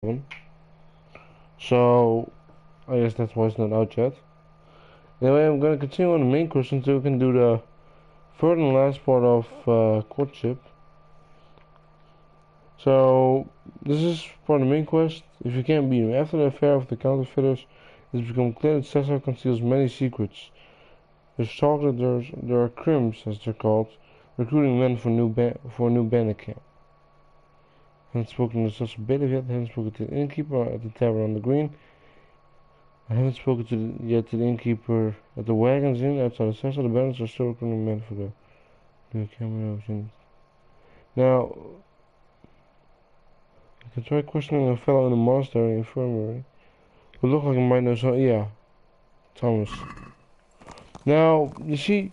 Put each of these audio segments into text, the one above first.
one. So I guess that's why it's not out yet. Anyway, I'm gonna continue on the main quest until we can do the third and last part of courtship. So this is for the main quest. If you can't beat him after the affair of the counterfeiters, it's become clear that Cesar conceals many secrets. There's talk that there are crims, as they're called, recruiting men for a new bandit camp. I haven't spoken to Cesar Bailiff yet. I haven't spoken to the innkeeper at the tavern on the green. I haven't spoken yet to the innkeeper at the Wagons Inn outside of Cesar. The bandits are still recruiting men for the new camp. Now, I can try questioning a fellow in the monastery infirmary who looked like he might know some. Yeah, Thomas. Now, you see,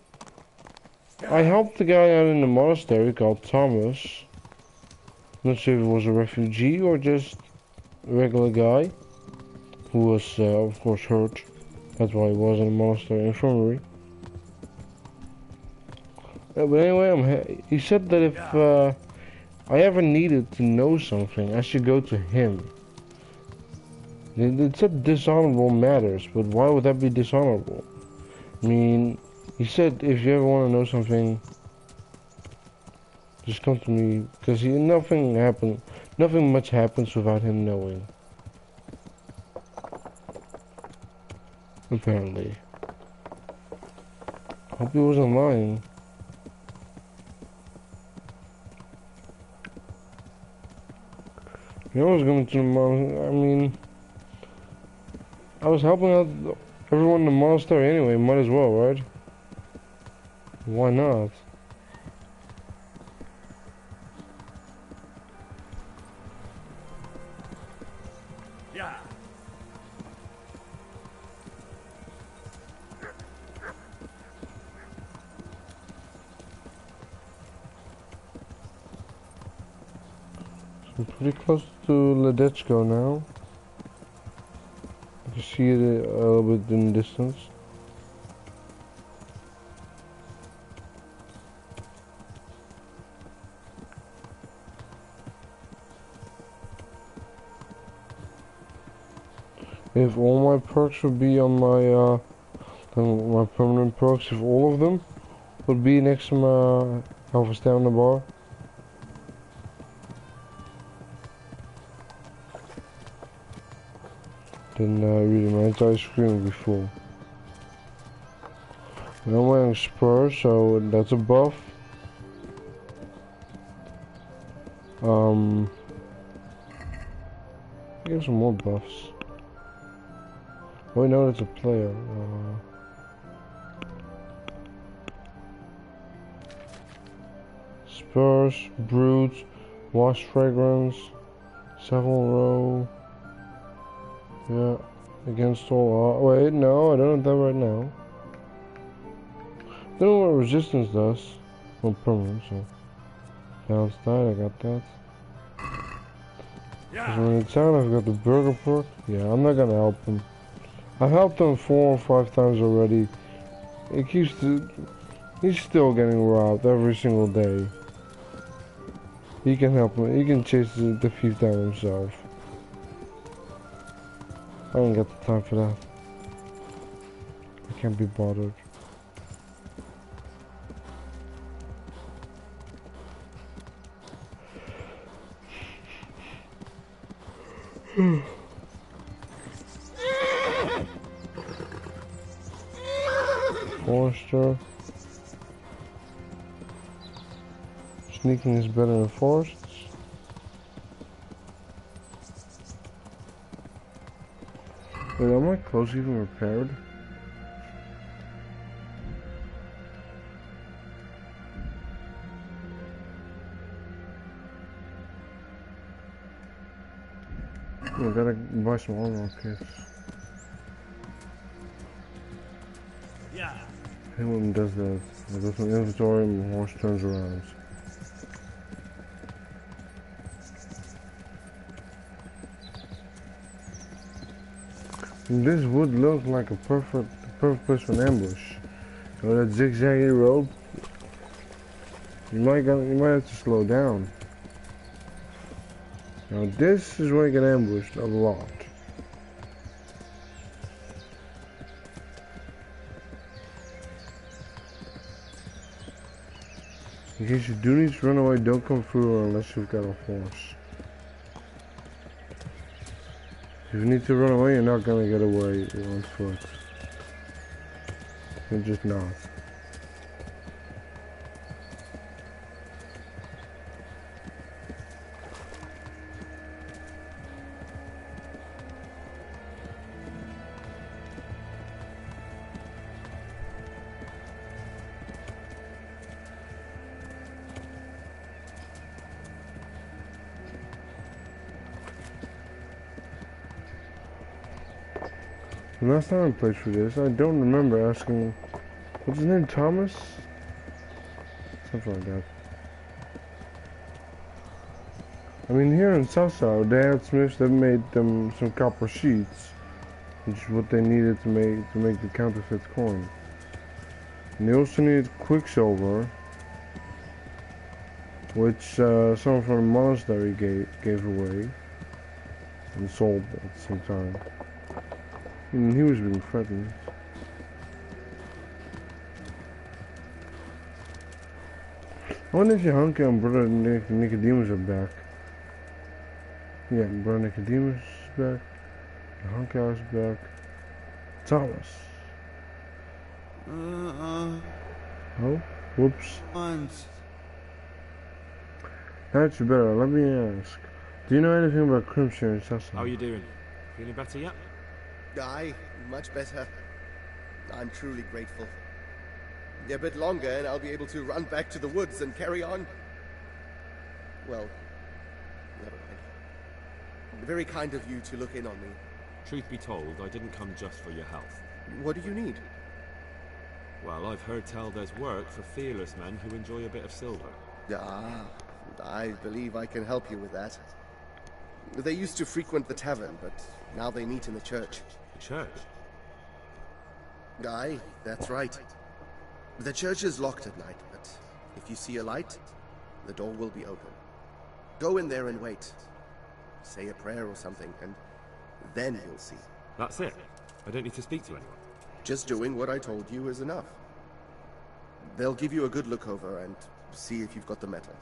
I helped the guy out in the monastery called Thomas. Not sure if he was a refugee or just a regular guy who was, of course, hurt. That's why he was in the monastery infirmary. But anyway, he said that if I ever needed to know something, I should go to him. It said dishonorable matters, but why would that be dishonorable? I mean, he said if you ever want to know something, just come to me, because nothing much happens without him knowing. Apparently. Hope he wasn't lying. I was going to the I was helping out everyone in the monastery anyway, might as well, right? Why not? Yeah. I'm pretty close to Ledechko now. You can see it a little bit in the distance. If all my perks would be on my permanent perks, if all of them would be next to my health stamina bar. Then really my entire screen will be full. And I'm wearing spurs, so that's a buff. Give some more buffs. Wait, no, that's a player. Spurs, Brute, Wash Fragrance, Several Row. Yeah, against all. Wait, no, I don't have that right now. I don't know what resistance does. Well, permanent, so. Balance died, I got that. Because when in town, I've got the burger perk. Yeah, I'm not gonna help him. I've helped him 4 or 5 times already. He's still getting robbed every single day. He can help him. He can chase the thief down himself. I ain't got the time for that. I can't be bothered. Forester. Sneaking is better than forests. Wait, are my clothes even repaired? I gotta buy some armor kits. Yeah. Anyone does that. I go to an inventory and my horse turns around. This would look like a perfect place for an ambush. So that zigzaggy road, you might have to slow down. Now this is where I get ambushed a lot. In case you do need to run away, don't come through unless you've got a horse. If you need to run away, you're not gonna get away on foot. You're just not. The last time I played through this, I don't remember asking, what's his name, Thomas? Something like that. I mean, here in Southside, they had smiths that made them some copper sheets, which is what they needed to make the counterfeit coin. And they also needed quicksilver, which someone from the monastery gave away and sold at the same time. And he was being threatened. I wonder if Johanka and Brother Nicodemus are back. Yeah, Brother Nicodemus is back. Johanka is back. Thomas. Oh, whoops. That's better. Let me ask. Do you know anything about Crimson and Sasson? How are you doing? Feeling better yet? Aye, much better. I'm truly grateful. A bit longer and I'll be able to run back to the woods and carry on. Well, never mind. Very kind of you to look in on me. Truth be told, I didn't come just for your health. What do you need? Well, I've heard tell there's work for fearless men who enjoy a bit of silver. Ah, I believe I can help you with that. They used to frequent the tavern, but now they meet in the church. Church? Aye, that's right. The church is locked at night, but if you see a light, the door will be open. Go in there and wait. Say a prayer or something, and then you'll see. That's it? I don't need to speak to anyone? Just doing what I told you is enough. They'll give you a good look over and see if you've got the metal.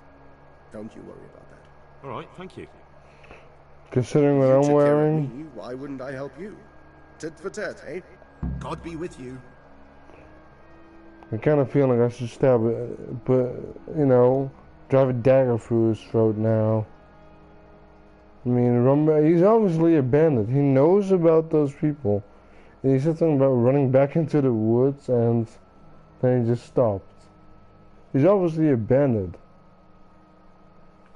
Don't you worry about that. Alright, thank you. Considering what You I'm took care of wearing, me, why wouldn't I help you? Tit for tat, eh? God be with you. I kind of feel like I should stab it, but, you know, drive a dagger through his throat now. I mean, he's obviously a bandit. He knows about those people. And he said something about running back into the woods, and then he just stopped. He's obviously a bandit.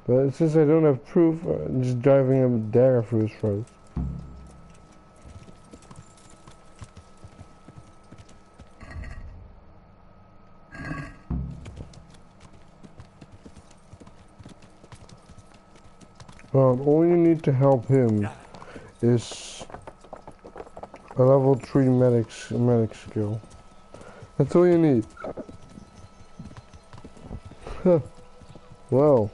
But since I don't have proof, I'm just driving a dagger through his throat. Well, all you need to help him is a level 3 medic skill. That's all you need. Well,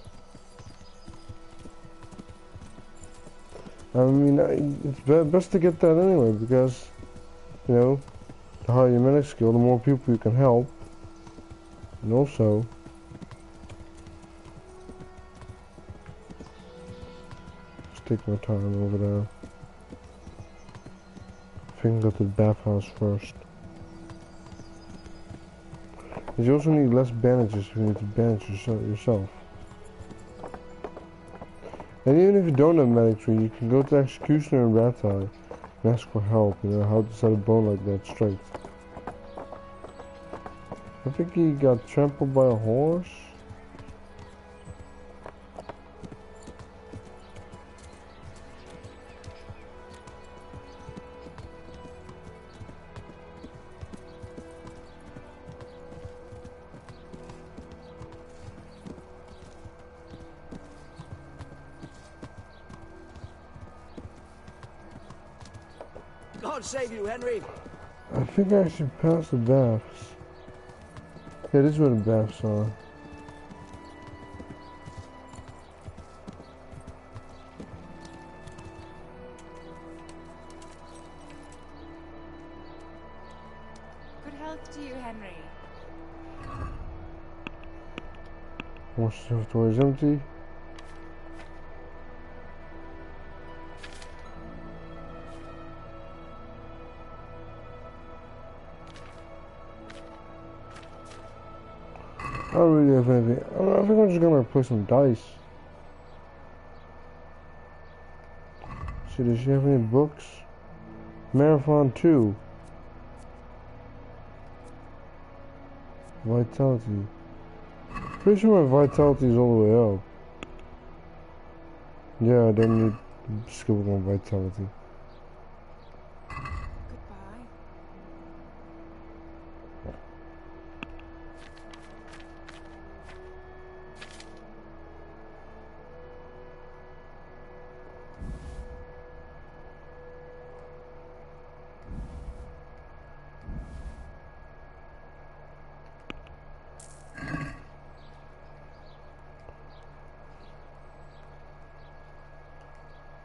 I mean, it's best to get that anyway, because, you know, the higher your medic skill, the more people you can help. And also, just take my time over there. I think I go to the bathhouse first. You also need less bandages if you need to bandage yourself. And even if you don't have medic tree, you can go to Executioner and Ratai and ask for help, you know, how to set a bone like that straight. I think he got trampled by a horse. God save you, Henry. I think I should pass the baths. Yeah, this is where the baths are. health to you, Henry. Most of the inventory is empty. I don't really have anything. I think I'm just gonna play some dice. See, does she have any books? Marathon 2. Vitality. Pretty sure my vitality is all the way up. Yeah, I don't need skill on vitality. Goodbye.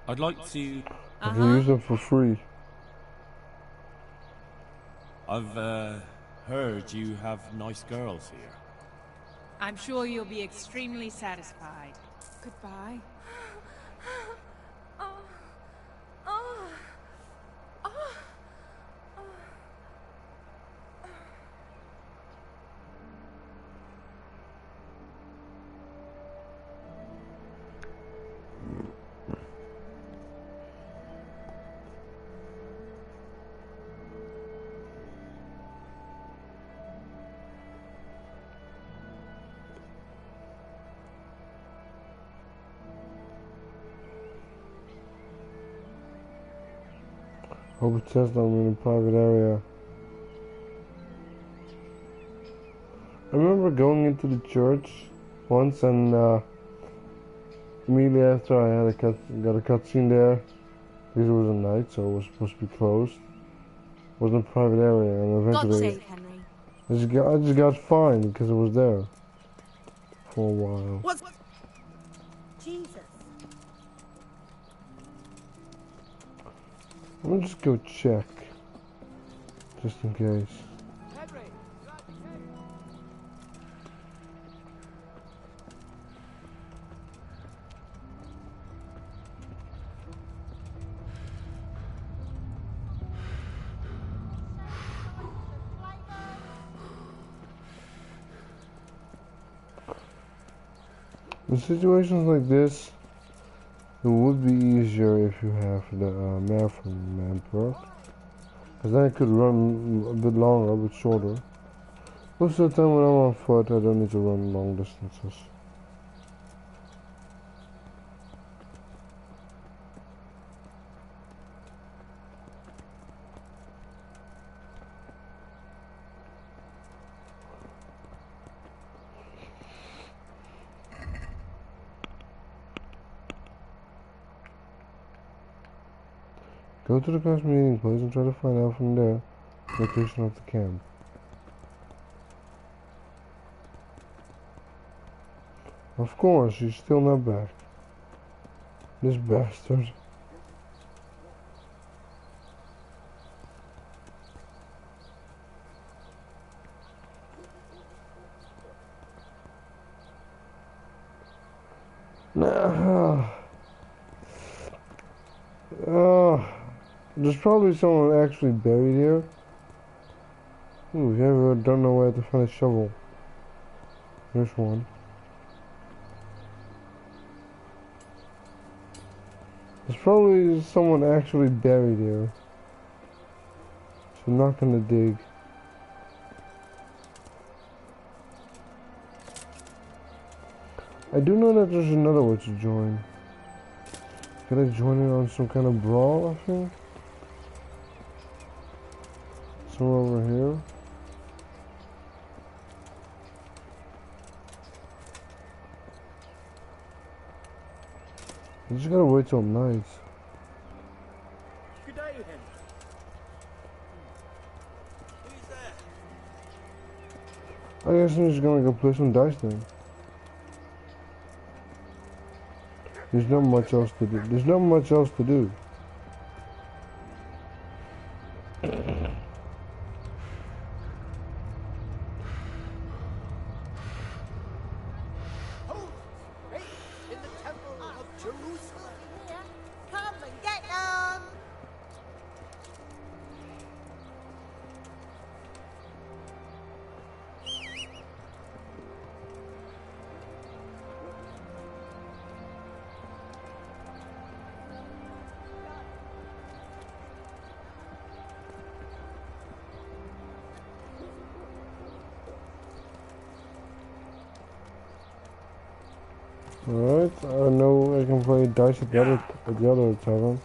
I'd like to... I can use them for free. I've heard you have nice girls here. I'm sure you'll be extremely satisfied. Goodbye. Hope it says I'm in a private area. I remember going into the church once and immediately after I had got a cutscene there because it was a night, so it was supposed to be closed. It was in a private area, and God eventually save Henry. I just got fined because it was there for a while. What? Jesus. Let me just go check, just in case. In situations like this, it would be easier if you have the Marathon Man perk, because then I could run a bit longer, a bit shorter. Most of the time when I'm on foot, I don't need to run long distances. Go to the past meeting place and try to find out from there the location of the camp. Of course, she's still not back. This bastard. Nah. There's probably someone actually buried here. Ooh, if you ever don't know where to find a shovel, there's one. There's probably someone actually buried here. So I'm not gonna dig. I do know that there's another way to join. Can I join in on some kind of brawl, I think? Somewhere over here. I just gotta wait till night. Good day, Henry. Who's there? I guess I'm just gonna go play some dice then. There's not much else to do. There's not much else to do. Alright, I know I can play dice at the other tavern.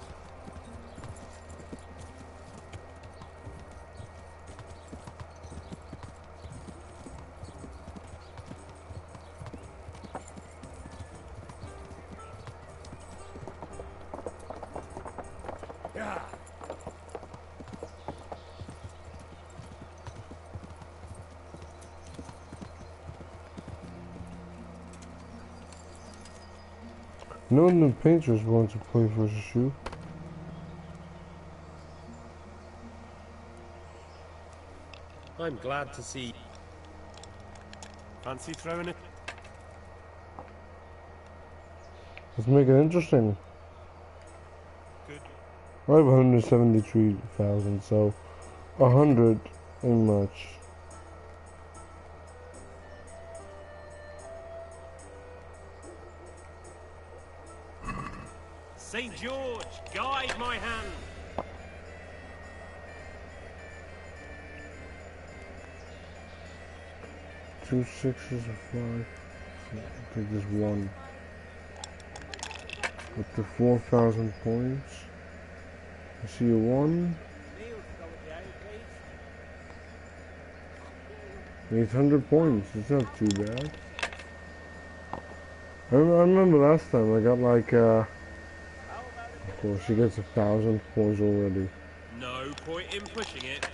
No one in the painters wants to play versus you. I'm glad to see. Fancy throwing it? Let's make it interesting. Good. I have 173,000, so 100 ain't much. St. George, guide my hand. Two sixes or five. I think there's one. Up to 4,000 points. I see a one. 800 points. It's not too bad. I remember last time I got like, of course, she gets 1,000 points already. No point in pushing it.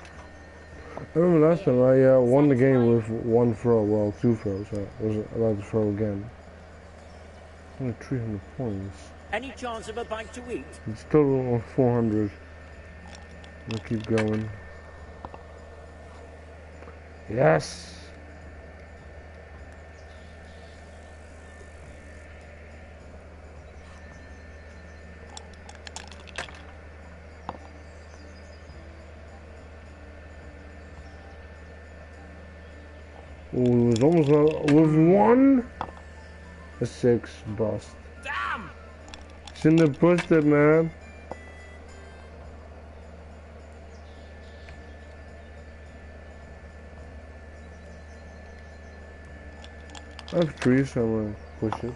I remember last time I won the game with one throw, well, two throws. I was allowed to throw again. Only 300 points. Any chance of a bite to eat? It's total of 400. We'll keep going. Yes! Ooh, it was almost with one. A six bust. Damn! Shouldn't have pushed it, man. I have three, so I'm gonna push it.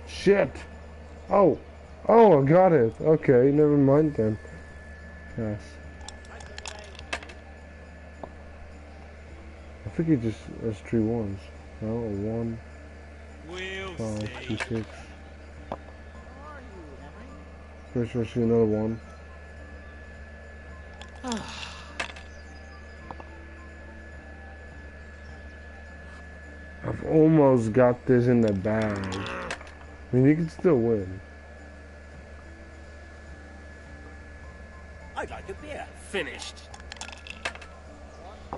Shit! Oh! Oh, I got it! Okay, never mind then. Yes. I think he just has three ones. No, a one, We'll 5, see. 2, 6. First I see another one. I've almost got this in the bag. I mean, you can still win. I'd like a beer. Finished. I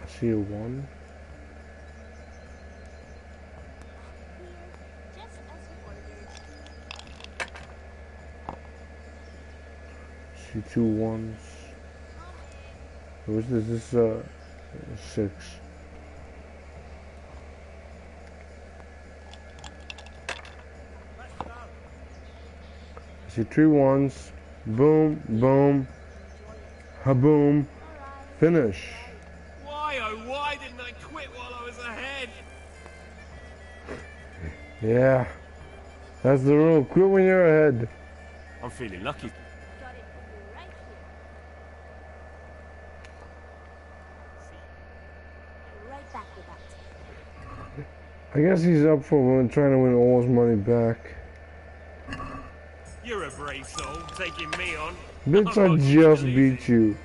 see a one. Just as you ordered. I see two ones. What is this? This is 6. I see three ones. Boom, boom, ha-boom. Finish. Why, oh why didn't I quit while I was ahead? Yeah, that's the rule. Quit when you're ahead. I'm feeling lucky. Got it for you right here. Right back with that. I guess he's up for trying to win all his money back. You're a brave soul, taking me on. Bitch, I'm I not just easy. beat you.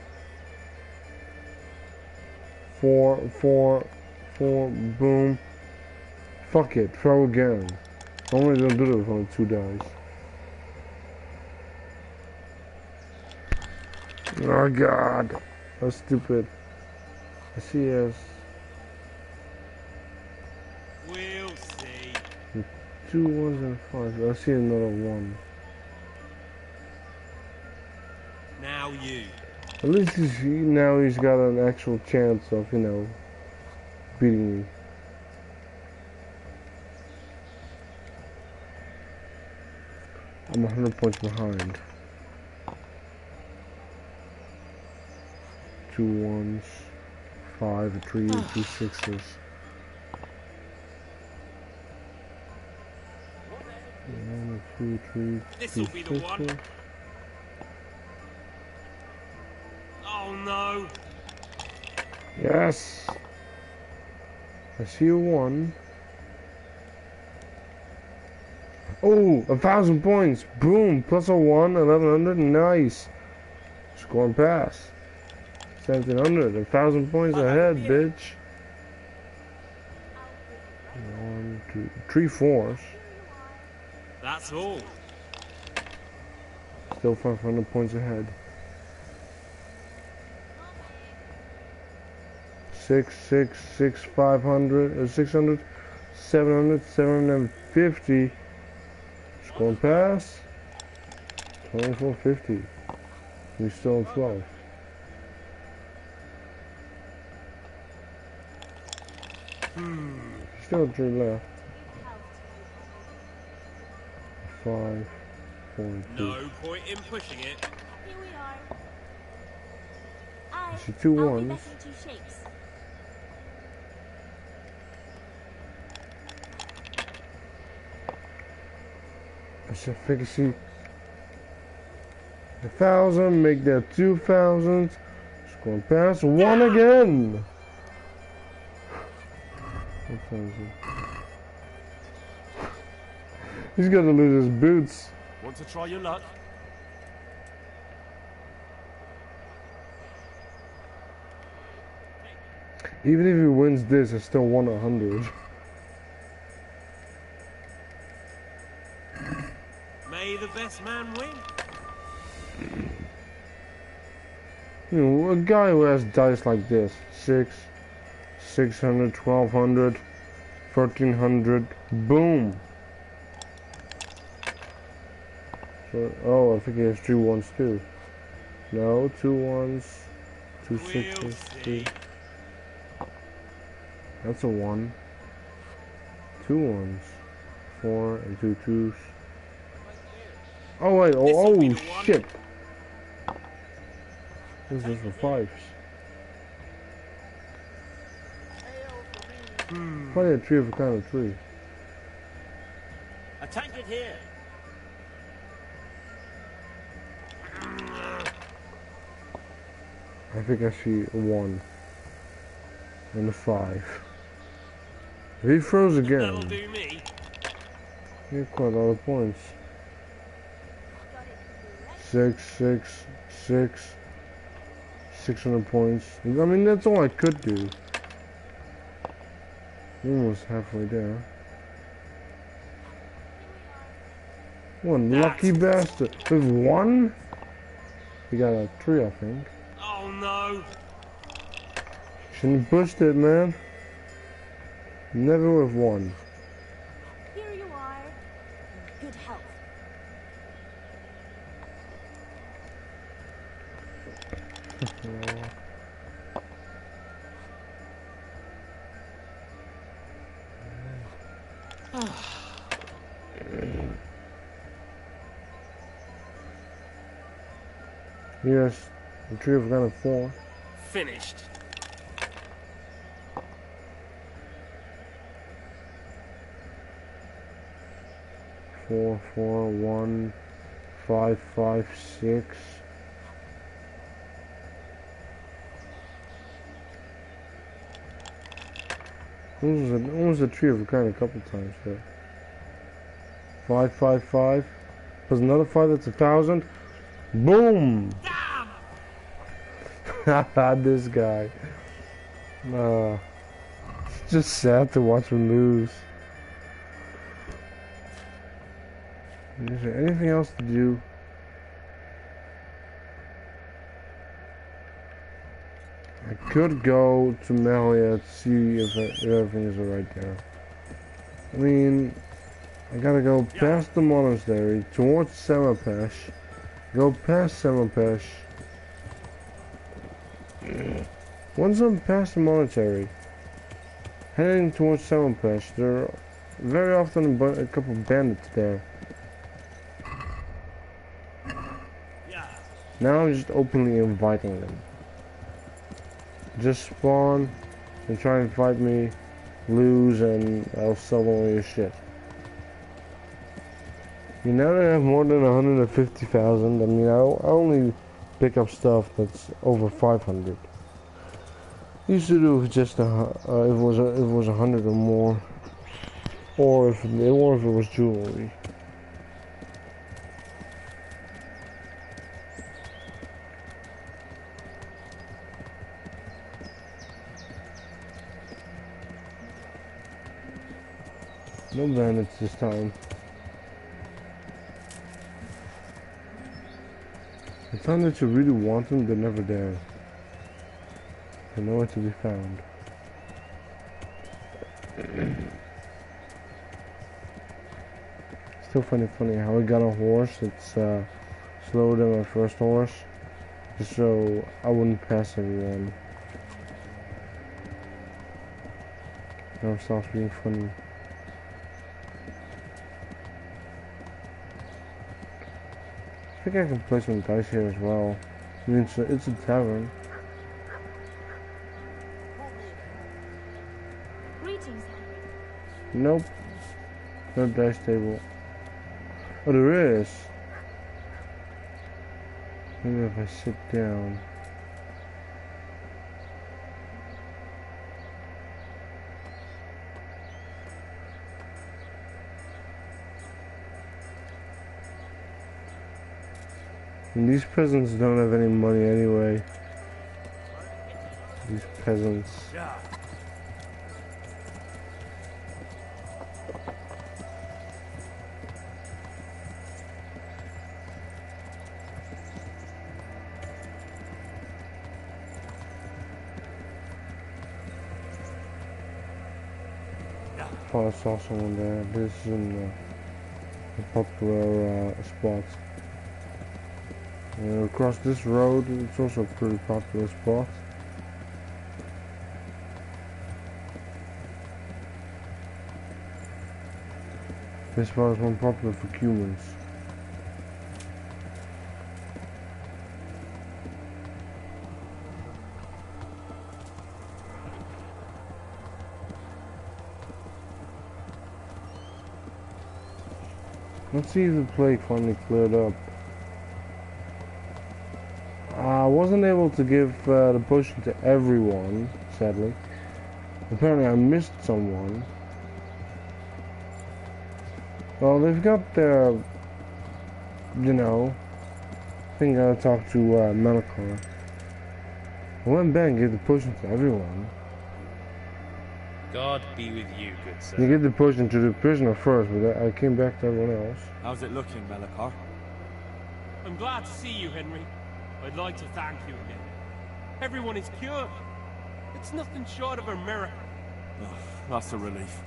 4, 4, 4, boom. Fuck it, throw again. Normally don't do that with only 2 dice. Oh god, that's stupid. I see yes. We'll see. 2 ones and 5. I see another one. Now you. At least now he's got an actual chance of, you know, beating me. I'm 100 points behind. 2 ones, 5, a 3, 2 sixes. 2, 3, This'll 2, be the one. 6. Oh no! Yes! I see a 1. Oh, 1,000 points! Boom! Plus a 1, 1,100. Nice! Scoring pass. 1,700. 1,000 points ahead, bitch. 1, 2, 3 4s. That's all. Still 500 points ahead. 6, 6, 6, 500, 600, 700, 750. Scoring pass. 2450. We still on 12. Still 3 left. 5, 42. No point in pushing it. Here we are. I see 2 I'll be 1s. betting 2 shakes. I see efficacy. 1,000, make that 2,000. Scoring pass. 1 again. 1,000. He's gonna lose his boots. Want to try your luck? Even if he wins this, I still won 100. May the best man win. You know, a guy who has dice like this, 6, 600, 1,200, 1,300, boom. So, oh, I think he has 3 1s too. No, 2 1s, 2 6s, We'll 2. see. That's a 1. 2 1s, 4 and 2 2s. Oh wait, This'll be oh the one. shit. This is for 5s. Probably a 3 of a kind of 3. A tankard here. I think I see a 1 and a 5. If he throws That'll again, do me. he has quite a lot of points. 6, 6, 6, 600 points. I mean, that's all I could do. Almost halfway there. One lucky bastard. With 1? We got a 3, I think. Oh no! Shouldn't have pushed it, man. Never with 1. Here you are. Good health. Yes, the 3 of a kind of 4. Finished. 4, 4, 1, 5, 5, 6. Almost a 3 of a kind a couple times there. 5, 5, 5. Plus another 5, that's 1,000. Boom! Damn! This guy. It's just sad to watch him lose. Is there anything else to do? I could go to Malia to see if everything is alright there. I mean, I gotta go past the monastery towards Samapesh. Go past Samapesh. Once I'm past the monastery, heading towards Samapesh, there are very often a couple bandits there. Now I'm just openly inviting them. Just spawn and try and fight me, lose, and I'll sell all your shit. You know that I have more than 150,000. I mean, I only pick up stuff that's over 500. Used to do just if it was 100 or more, or if it was jewelry. No bandits this time. The time that you really want them, they're never there. They're nowhere to be found. Still funny how I got a horse that's slower than my first horse, just so I wouldn't pass everyone. Now it stops being funny. I think I can play some dice here as well. I mean, it's a tavern. Greetings, Henry. Nope. No dice table. Oh, there is. Maybe if I sit down. And these peasants don't have any money anyway. These peasants. Oh, I saw someone there. This is in a popular spot. Across this road, it's also a pretty popular spot. This spot is more popular for Cumans. Let's see if the plague finally cleared up. I wasn't able to give the potion to everyone, sadly. Apparently I missed someone. Well, they've got their, you know, I think I talked to Melikar. I went back and gave the potion to everyone. God be with you, good sir. You give the potion to the prisoner first, but I came back to everyone else. How's it looking, Melikar? I'm glad to see you, Henry. I'd like to thank you again. Everyone is cured. It's nothing short of a miracle. Oh, that's a relief.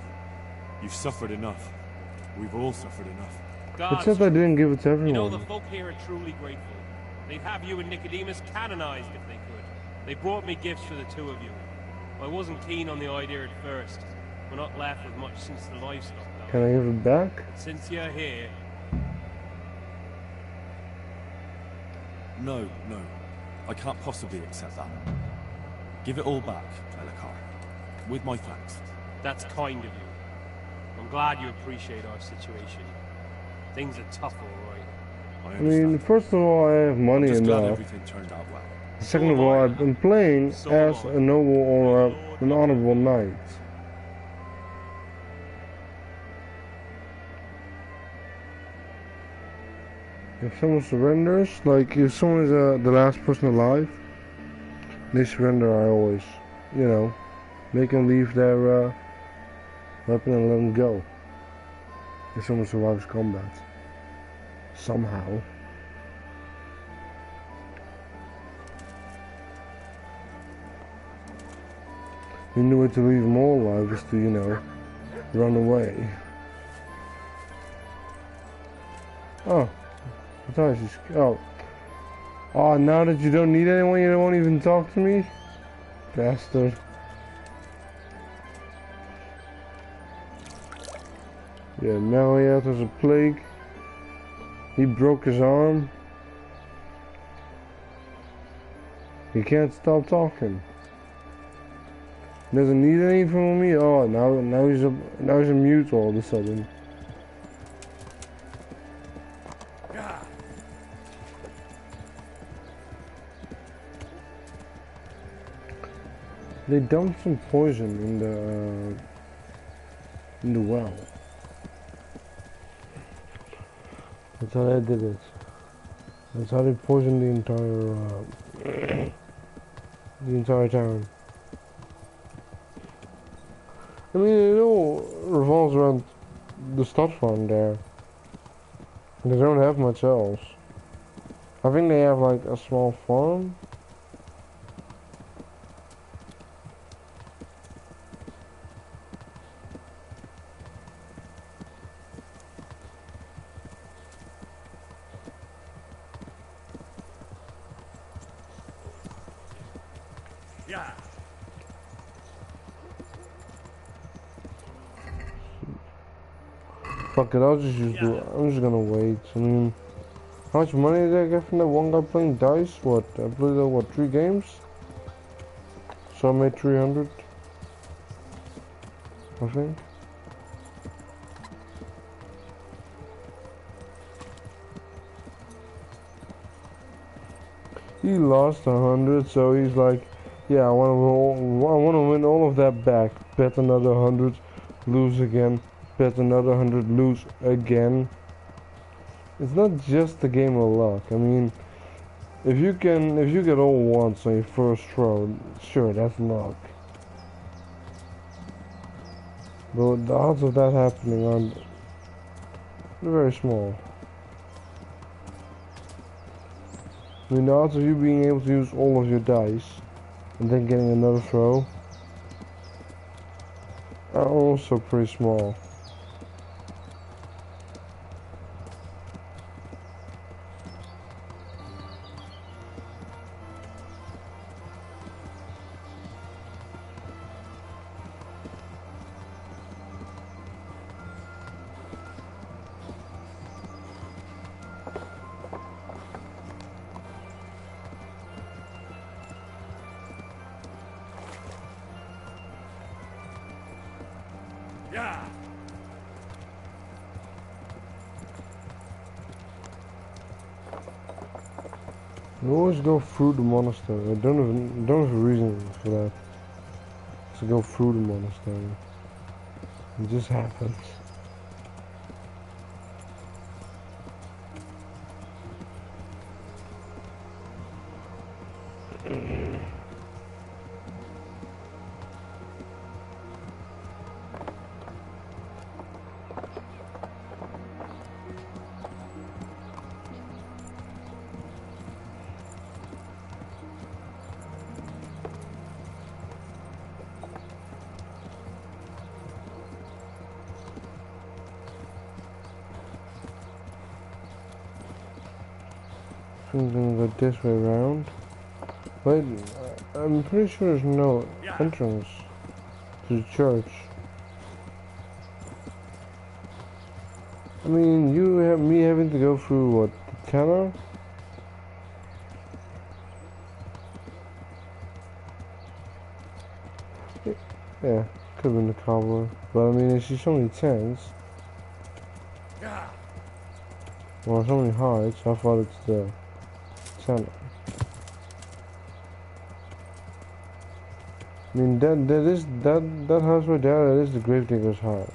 You've suffered enough. We've all suffered enough. It's just I didn't give it to everyone. You know, the folk here are truly grateful. They'd have you and Nicodemus canonized if they could. They brought me gifts for the two of you. I wasn't keen on the idea at first. We're not left with much since the livestock died. Can I give it back? But since you're here... No. I can't possibly accept that. Give it all back, Melikar. With my thanks. That's kind of you. I'm glad you appreciate our situation. Things are tough, all right. I I mean, understand. first of all, I have money I'm just glad enough. everything turned out well. Second of all, I'm playing as a noble or an honorable knight. If someone surrenders, like if someone is the last person alive, they surrender. I always, you know, make them leave their weapon and let them go. If someone survives combat, somehow. The only way to leave them all alive is to, you know, run away. Oh. I thought she's... Oh. Oh, now that you don't need anyone, you won't even talk to me? Bastard. Yeah, Maliat was a plague. He broke his arm. He can't stop talking. Doesn't need anything from me. Oh, now he's a mute all of a sudden. They dumped some poison in the well. That's how they did it. That's how they poisoned the entire town. I mean, it all revolves around the stud farm there. They don't have much else. I think they have like a small farm. Yeah. Fuck it, I'll just use the. I'm just gonna wait. I mean, how much money did I get from that one guy playing dice? What? I played what, 3 games? So I made 300. I think. He lost 100, so he's like, yeah, I want to win all of that back. Bet another 100, lose again. Bet another 100, lose again. It's not just a game of luck. I mean, if you get all once on your first throw, sure, that's luck. But the odds of that happening are very small. I mean, the odds of you being able to use all of your dice and then getting another throw are also pretty small. Yeah. You always go through the monastery. I don't have a reason for that. To go through the monastery. It just happens. I'm gonna go this way around. But I'm pretty sure there's no entrance to the church. I mean, you have me having to go through what, the tunnel? Yeah, could have been the cobbler. But I mean, I see so many tents. Well, so many hides, I thought it's the tunnel. I mean, that house right there, that is the gravedigger's house.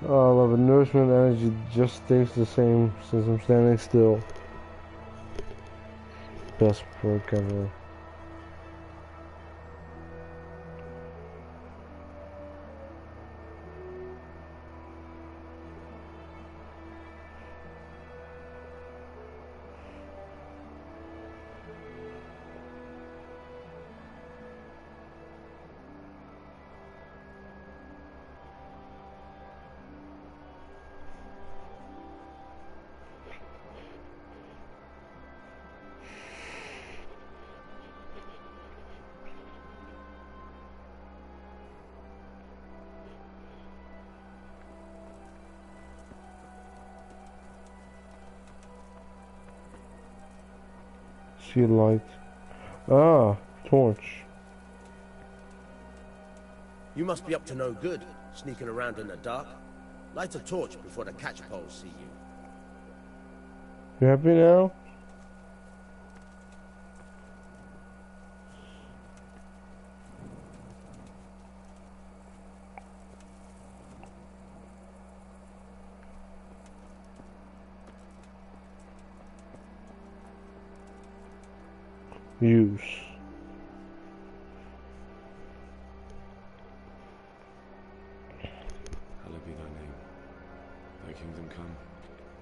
Oh, I love it. Nourishment energy just stays the same since I'm standing still. Best perk ever. See a light. Ah, torch. You must be up to no good, sneaking around in the dark. Light a torch before the catchpoles see you. You happy now? Use. Hallowed be thy name. Thy kingdom come.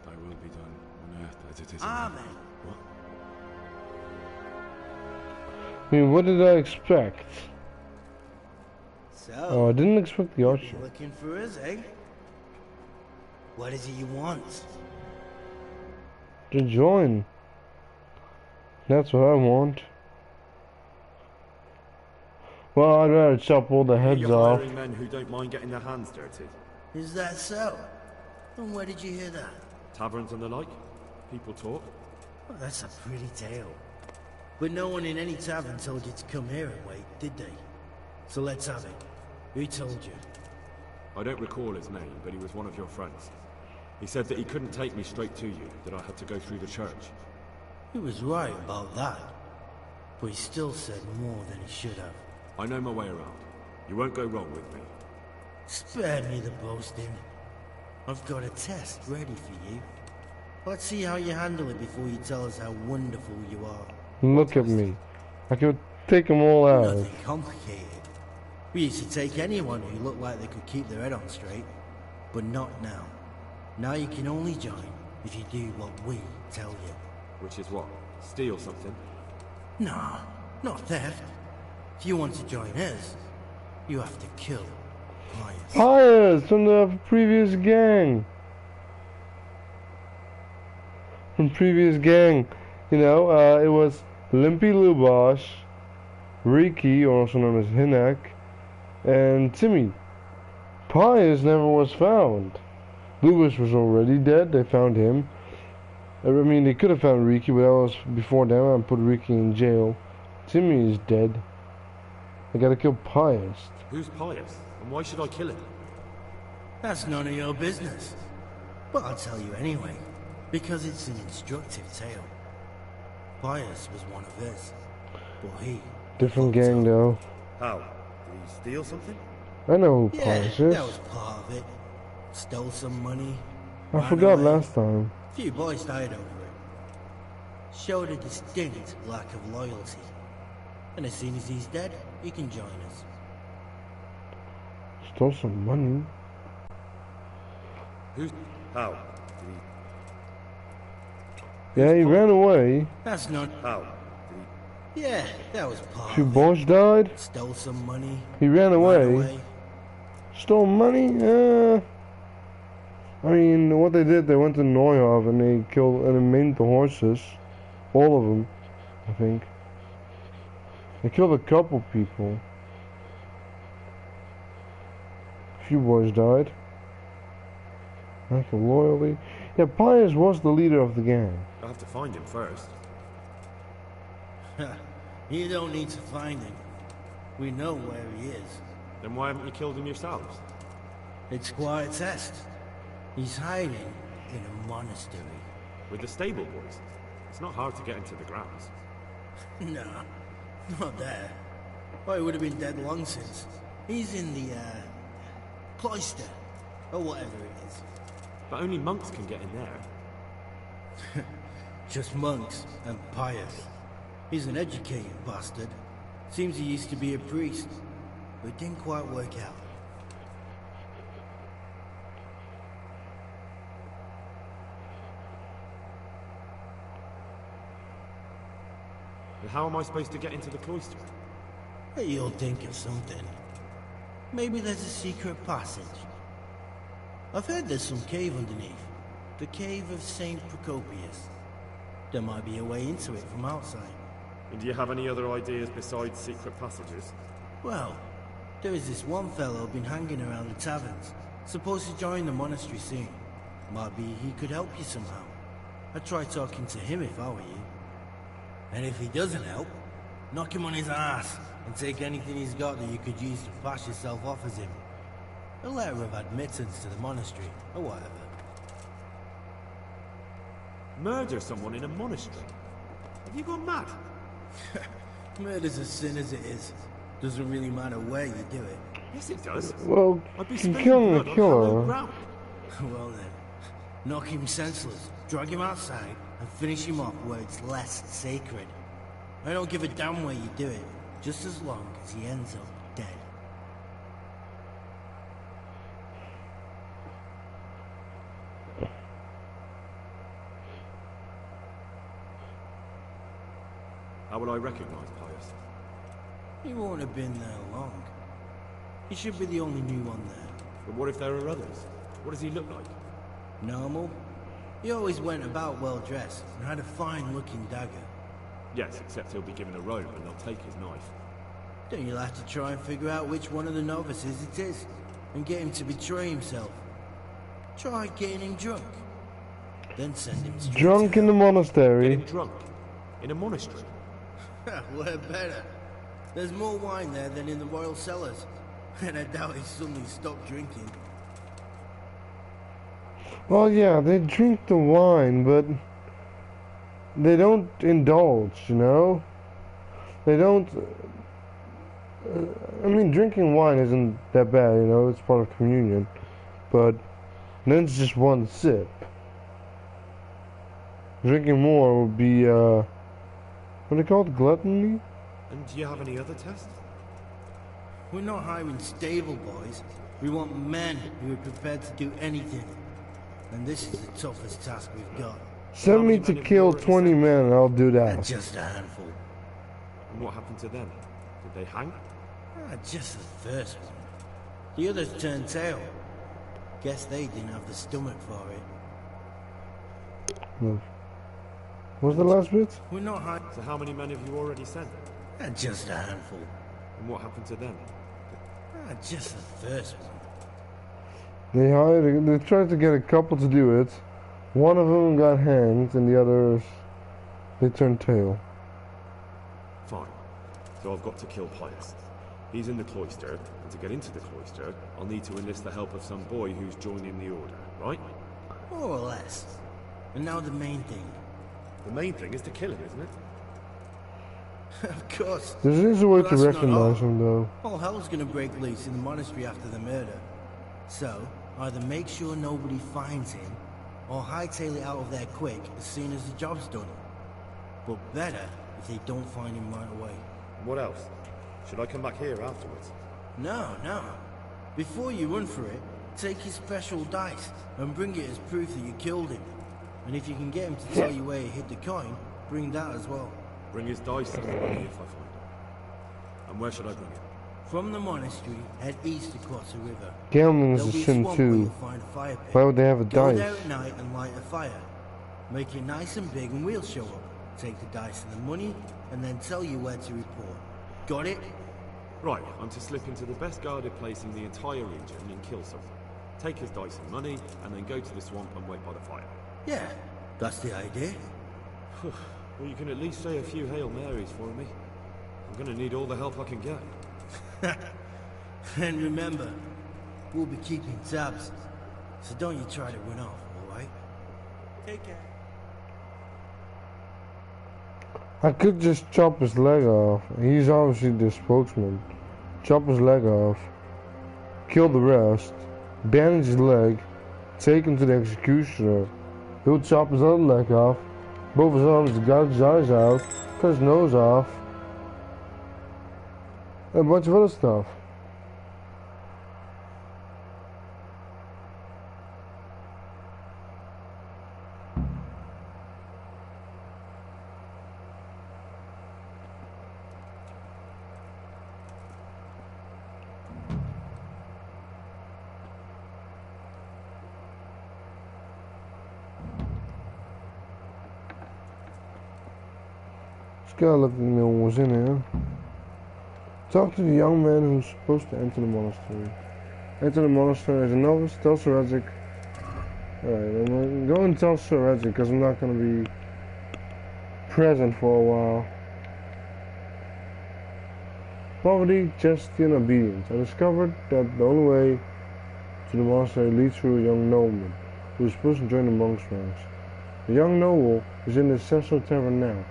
Thy will be done on earth as it is in Amen. heaven. What? I mean, what did I expect? So, Oh, I didn't expect the archer. looking for us, eh? What is it you want? To join. That's what I want. Well, I'd rather chop all the heads You're off. hiring men who don't mind getting their hands dirty. Is that so? And where did you hear that? Taverns and the like. People talk. Well, that's a pretty tale. But no one in any tavern told you to come here and wait, did they? So let's have it. Who told you? I don't recall his name, but he was one of your friends. He said that he couldn't take me straight to you, that I had to go through the church. He was right about that. But he still said more than he should have. I know my way around. You won't go wrong with me. Spare me the boasting. I've got a test ready for you. Let's see how you handle it before you tell us how wonderful you are. Look at me. I could take them all out. Nothing complicated. We used to take anyone who looked like they could keep their head on straight. But not now. Now you can only join if you do what we tell you. Which is what? Steal something? Nah, not theft. If you want to join us, you have to kill Pius. Pius from the previous gang. You know, it was Limpy Lubosh, Riki, also known as Hinak, and Timmy. Pius never was found. Lubosh was already dead, they found him. I mean, they could have found Riki, but that was before them, and put Riki in jail. Timmy is dead. I gotta kill Pius. Who's Pius? And why should I kill him? That's none of your business. But I'll tell you anyway, because it's an instructive tale. Pius was one of his. But he... Different gang, though. How? Did he steal something? I know who Yeah, Pius is. that was part of it. Stole some money. I ran forgot away. last time. Few boys died over it. Showed a distinct lack of loyalty. And as soon as he's dead, he can join us. Stole some money. Who's... How? Yeah, he ran away. That's not... How? Yeah, that was part Few of it. boys died. Stole some money. He ran away. Stole money? I mean, what they did, they went to Neuhof and they killed and they maimed the horses. All of them, I think. They killed a couple people. A few boys died. Lack of loyalty. Yeah, Pius was the leader of the gang. I have to find him first. You don't need to find him. We know where he is. Then why haven't you killed him yourselves? It's quite a test. He's hiding in a monastery. With the stable boys? It's not hard to get into the grounds. No, not there. Oh, he would have been dead long since. He's in the, cloister. Or whatever it is. But only monks can get in there. Just monks and Pius. He's an educated bastard. Seems he used to be a priest, but it didn't quite work out. And how am I supposed to get into the cloister? You'll think of something. Maybe there's a secret passage. I've heard there's some cave underneath. The cave of Saint Procopius. There might be a way into it from outside. And do you have any other ideas besides secret passages? Well, there is this one fellow been hanging around the taverns. Supposed to join the monastery soon. Might be he could help you somehow. I'd try talking to him if I were you. And if he doesn't help, Knock him on his ass, and take anything he's got that you could use to pass yourself off as him. A letter of admittance to the monastery, or whatever. Murder someone in a monastery? Have you gone mad? Murder's a sin as it is. Doesn't really matter where you do it. Yes, it does. Well, I'd be killing spilling the blood on killer. hallowed ground. Well then, knock him senseless, drag him outside, and finish him off where it's less sacred. I don't give a damn where you do it, just as long as he ends up dead. How would I recognize Pius? He won't have been there long. He should be the only new one there. But what if there are others? What does he look like? Normal? He always went about well dressed and had a fine looking dagger. Yes, except he'll be given a robe and they'll take his knife. Then you'll have to try and figure out which one of the novices it is, and get him to betray himself. Try getting him drunk. Then send him straight Drunk to in the Get monastery. him drunk? In a monastery? We're better. There's more wine there than in the royal cellars. And I doubt he suddenly stopped drinking. Well, yeah, they drink the wine, but they don't indulge, you know? They don't... I mean, drinking wine isn't that bad, you know? It's part of communion. But then it's just one sip. Drinking more would be, what do they call it? Gluttony? And do you have any other tests? We're not hiring stable boys. We want men who are prepared to do anything. And this is the toughest task we've got. Send me many to men have kill you already 20 sent? men and I'll do that. Just a handful. And what happened to them? Did they hang? Just the first one. The others turned tail. Guess they didn't have the stomach for it. No. What's the last bit? We're not hiring... So how many men have you already sent? Just a handful. And what happened to them? Just the first one. They tried to get a couple to do it. One of them got hanged and the others, they turned tail. Fine. So I've got to kill Pius. He's in the cloister, and to get into the cloister, I'll need to enlist the help of some boy who's joining the order, right? More or less. And now the main thing. The main thing is to kill him, isn't it? Of course. There is a way But to that's not recognize all. him though. All hell's gonna break loose in the monastery after the murder. So, either make sure nobody finds him, or hightail it out of there quick as soon as the job's done. But better if they don't find him right away. What else? Should I come back here afterwards? No. Before you run for it, take his special dice and bring it as proof that you killed him. And if you can get him to tell you where he hid the coin, bring that as well. Bring his dice and the money if I find it. And where should I bring it? From the monastery, head east across the river. Gambling is There'll a be a sin swamp where too. you'll find a fire pit. Why would they have a Go dice? there at night and light a fire. Make it nice and big and we'll show up. Take the dice and the money, and then tell you where to report. Got it? Right, I'm to slip into the best guarded place in the entire region and kill someone. Take his dice and money, and then go to the swamp and wait by the fire. Yeah, that's the idea. Well, you can at least say a few Hail Marys for me. I'm gonna need all the help I can get. And remember, we'll be keeping tabs. So don't you try to run off, alright? Take care. I could just chop his leg off. He's obviously the spokesman. Chop his leg off. Kill the rest. Bandage his leg. Take him to the executioner. He'll chop his other leg off. Both his arms, gouge his eyes out. Cut his nose off. And a bunch of other stuff. Skeleton was in here. Talk to the young man who's supposed to enter the monastery. Enter the monastery as a novice. Tell Sir Edric. Alright, I'm gonna go and tell Sir Edric because I'm not gonna be present for a while. Poverty, chastity, and obedience. I discovered that the only way to the monastery leads through a young nobleman, who is supposed to join the monks' ranks. The young noble is in the Cecil Tavern now.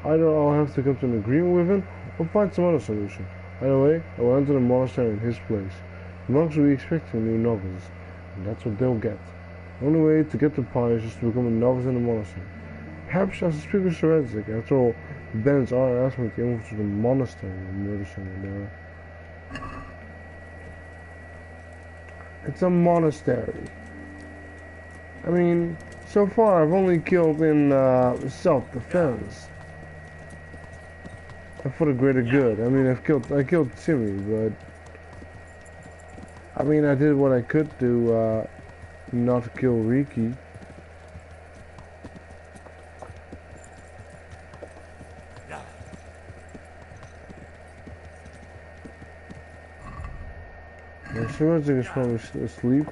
Either I'll have to come to an agreement with him, or find some other solution. Either way, I will enter the monastery in his place. The monks will be expecting new novices, and that's what they'll get. The only way to get the pious is to become a novice in the monastery. Perhaps I should speak with Sir Edric. After all, the bandits are asking me to infiltrate the monastery and murder someone there. It's a monastery. I mean, so far I've only killed in self-defense. And for the greater good. I mean, I killed Timmy, but I mean, I did what I could to not kill Riki. Now, Sir Edric is probably asleep.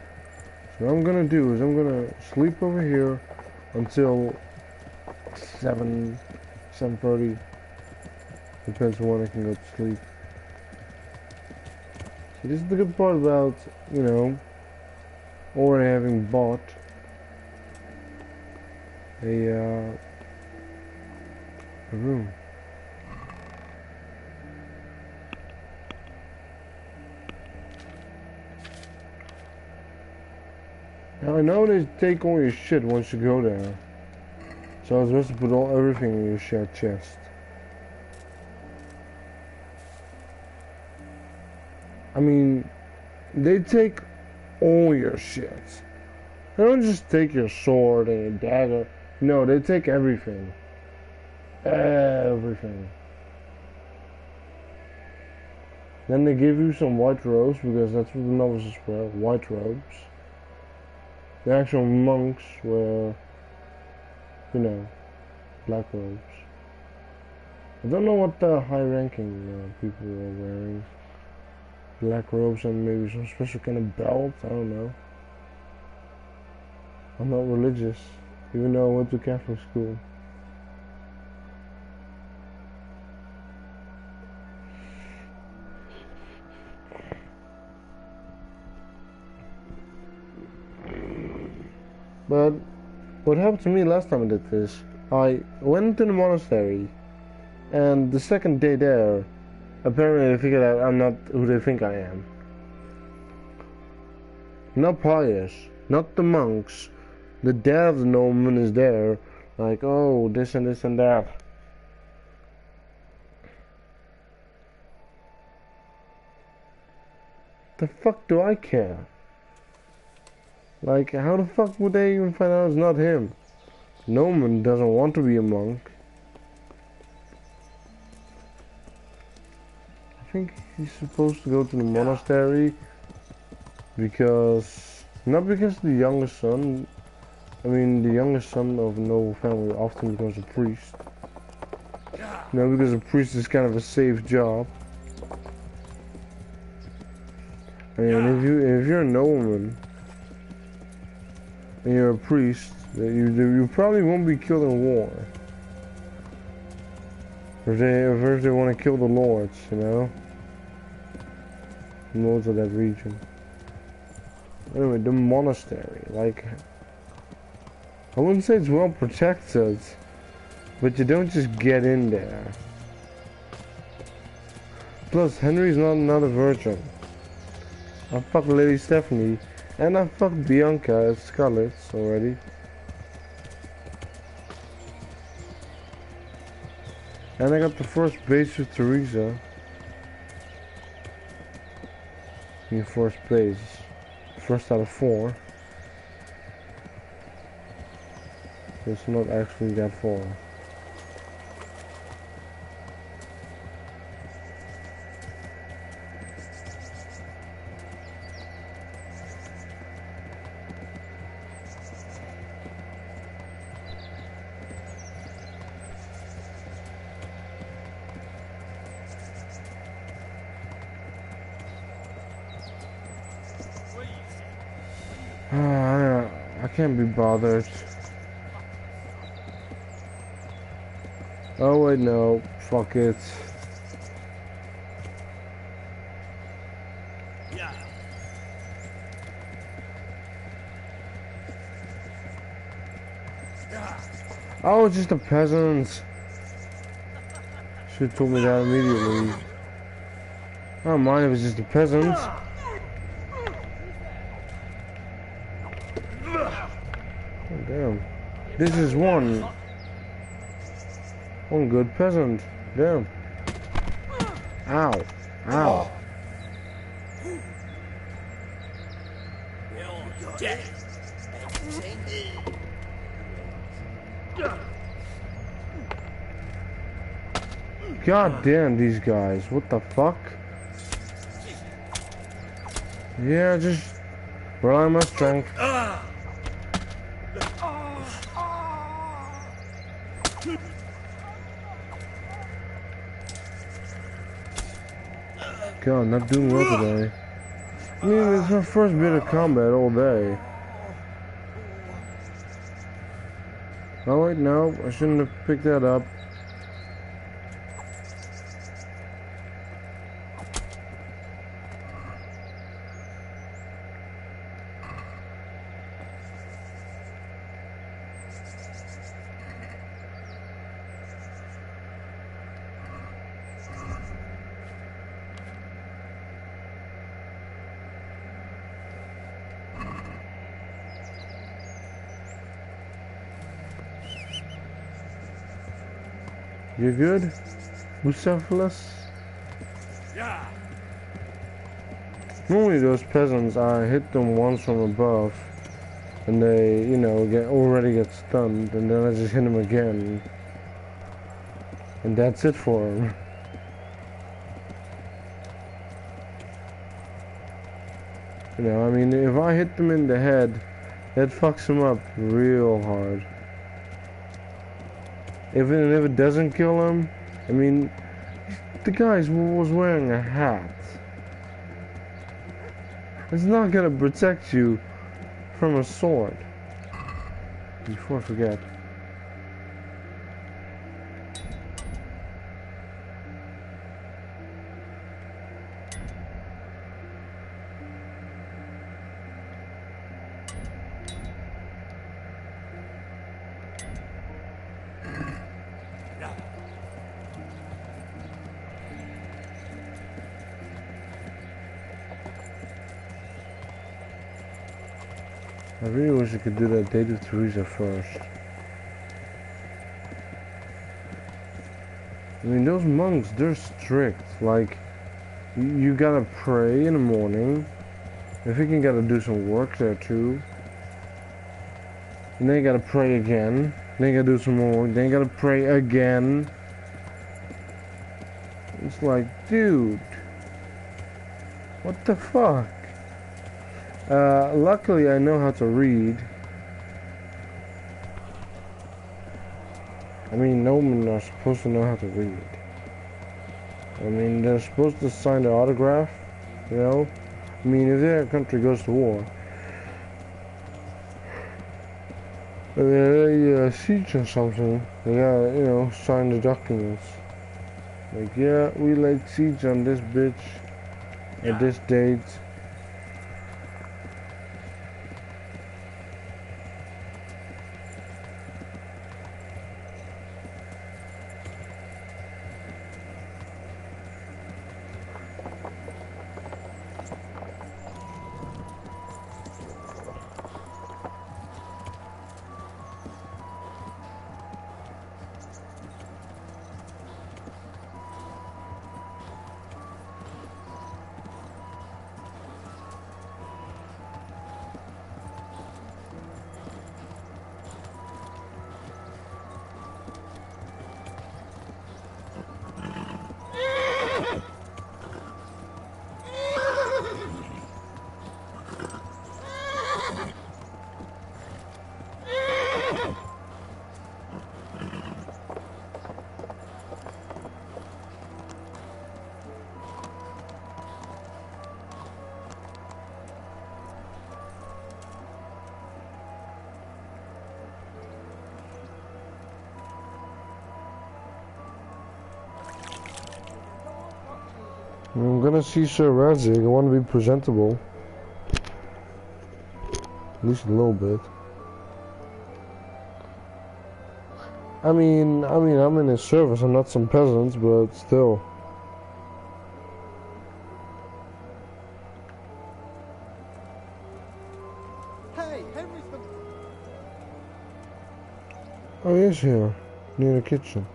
So what I'm gonna do is I'm gonna sleep over here until 7:30. Depends on when I can go to sleep. See, this is the good part about, you know, already having bought a room. Now I know they take all your shit once you go there, so I was supposed to put everything in your shared chest. I mean, they take all your shit. They don't just take your sword and your dagger. No, they take everything. Everything. Then they give you some white robes, because that's what the novices wear, white robes. The actual monks wear, you know, black robes. I don't know what the high-ranking people are wearing. Black robes and maybe some special kind of belt, I don't know. I'm not religious, even though I went to Catholic school. But what happened to me last time I did this, I went to the monastery, and the second day there, apparently they figured out I'm not who they think I am. Not pious, not the monks. The dad of the nobleman is there, like, oh, this and this and that. The fuck do I care? Like, how the fuck would they even find out it's not him? Nobleman doesn't want to be a monk. I think he's supposed to go to the monastery because, not because the youngest son, I mean the youngest son of a noble family often becomes a priest. No, because a priest is kind of a safe job. And if you're a nobleman and you're a priest, you probably won't be killed in war. If they want to kill the lords, you know? The lords of that region. Anyway, the monastery, like, I wouldn't say it's well protected, but you don't just get in there. Plus, Henry's not a virgin. I fucked Lady Stephanie, and I fucked Bianca at Scarlet's already. And I got the first base with Teresa. In first place. First out of 4. It's not actually that far. I can't be bothered. Oh wait, no. Fuck it. Oh, it's just the peasants. Should've told me that immediately. I don't mind if it's just the peasants. Oh, damn. This is one good peasant. Damn. Ow. Ow. God damn these guys. What the fuck? Yeah, just rely on my strength. God, not doing well today. I mean, it's my first bit of combat all day. Oh wait, no, I shouldn't have picked that up. You good? Bucephalus? Yeah. Normally those peasants, I hit them once from above and they, you know, already get stunned, and then I just hit them again. And that's it for them. You know, I mean, if I hit them in the head, that fucks them up real hard. If it doesn't kill him, I mean, the guy was wearing a hat. It's not gonna protect you from a sword. Before I forget. I really wish I could do that date with Teresa first. I mean, those monks, they're strict. Like, you gotta pray in the morning. I think you gotta do some work there too. And then you gotta pray again. Then you gotta do some more work. Then you gotta pray again. It's like, dude. What the fuck? Luckily I know how to read. I mean, no men are supposed to know how to read. I mean, they're supposed to sign the autograph, you know? I mean, if their country goes to war, they siege or something, they gotta, you know, sign the documents. Like, yeah, we laid siege on this bitch at this date. I'm gonna see Sir Radzig. I want to be presentable. At least a little bit. I'm in his service. I'm not some peasant, but still. Hey, Henry's been... Oh, he is here, near the kitchen.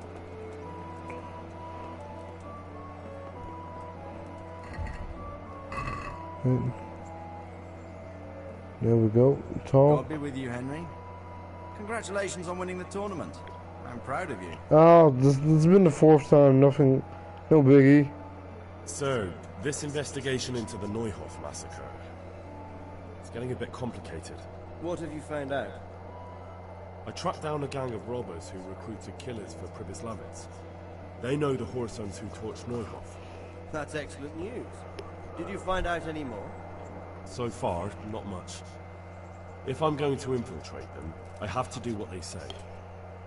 There we go. Tall. God be with you, Henry. Congratulations on winning the tournament. I'm proud of you. Oh, this has been the 4th time. Nothing, no biggie. So, this investigation into the Neuhof massacre. It's getting a bit complicated. What have you found out? I tracked down a gang of robbers who recruited killers for bramislive. They know the Horsons who torched Neuhof. That's excellent news. Did you find out any more? So far, not much. If I'm going to infiltrate them, I have to do what they say.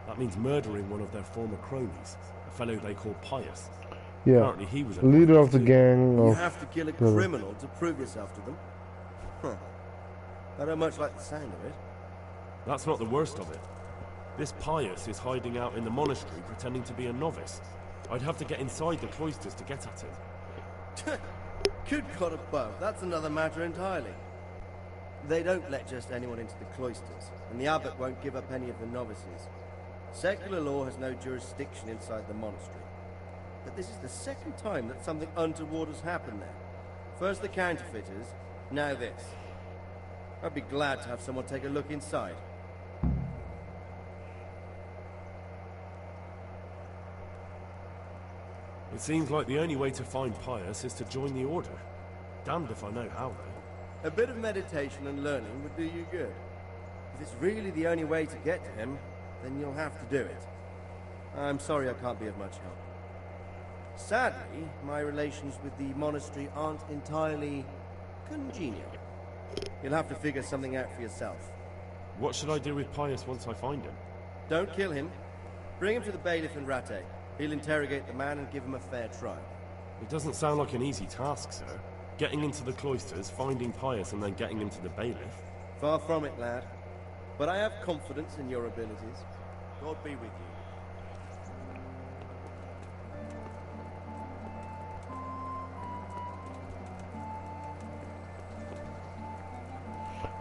That means murdering one of their former cronies, a fellow they call Pius. Yeah, apparently he was a leader of the gang. You have to kill a criminal to prove yourself to them? Huh. I don't much like the sound of it. That's not the worst of it. This Pius is hiding out in the monastery pretending to be a novice. I'd have to get inside the cloisters to get at him. Good God above, that's another matter entirely. They don't let just anyone into the cloisters, and the abbot won't give up any of the novices. Secular law has no jurisdiction inside the monastery. But this is the second time that something untoward has happened there. First the counterfeiters, now this. I'd be glad to have someone take a look inside. It seems like the only way to find Pius is to join the order. Damned if I know how, though. A bit of meditation and learning would do you good. If it's really the only way to get to him, then you'll have to do it. I'm sorry I can't be of much help. Sadly, my relations with the monastery aren't entirely congenial. You'll have to figure something out for yourself. What should I do with Pius once I find him? Don't kill him. Bring him to the bailiff in Rattay. He'll interrogate the man and give him a fair trial. It doesn't sound like an easy task, sir. Getting into the cloisters, finding Pius, and then getting him to the bailiff. Far from it, lad. But I have confidence in your abilities. God be with you.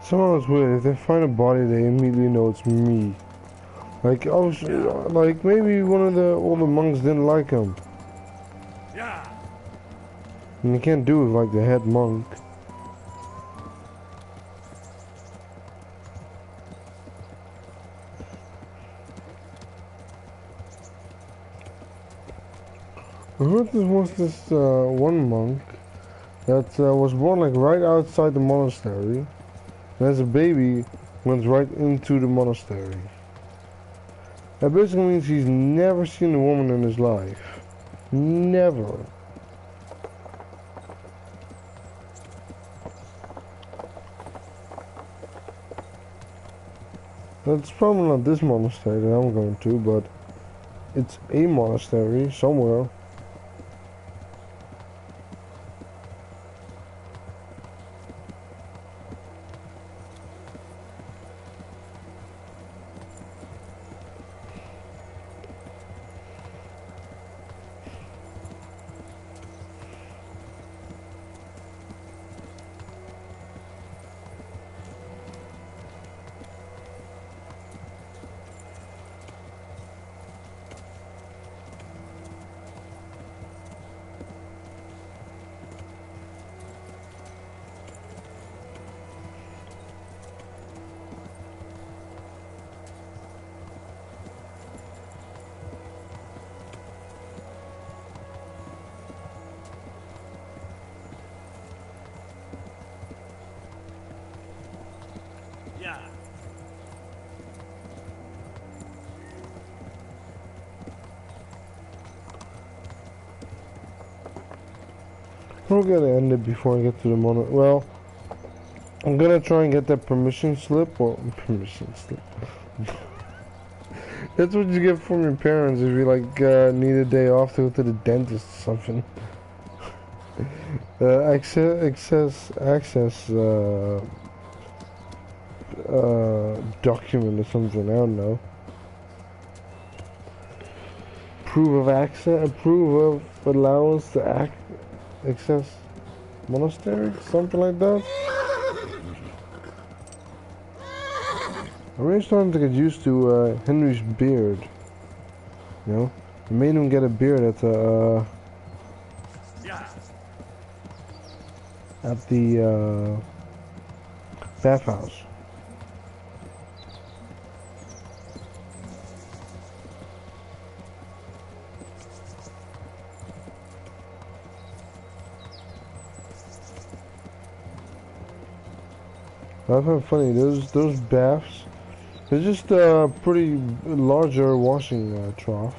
Somehow it's weird. If they find a body, they immediately know it's me. Like, like maybe one of the older monks didn't like him. Yeah. And you can't do it like the head monk. I heard there was this one monk that was born like right outside the monastery, and as a baby went right into the monastery. That basically means he's never seen a woman in his life. Never. That's probably not this monastery that I'm going to, but it's a monastery somewhere. I'm gonna end it before I get to the mono. Well, I'm gonna try and get that permission slip or permission slip. That's what you get from your parents if you like need a day off to go to the dentist or something. Access document or something. I don't know. approve of allowance to access monastery, something like that. I'm really starting to get used to Henry's beard. You know, I made him get a beard at the bathhouse. I find it funny, those baths, they're just a pretty larger washing trough.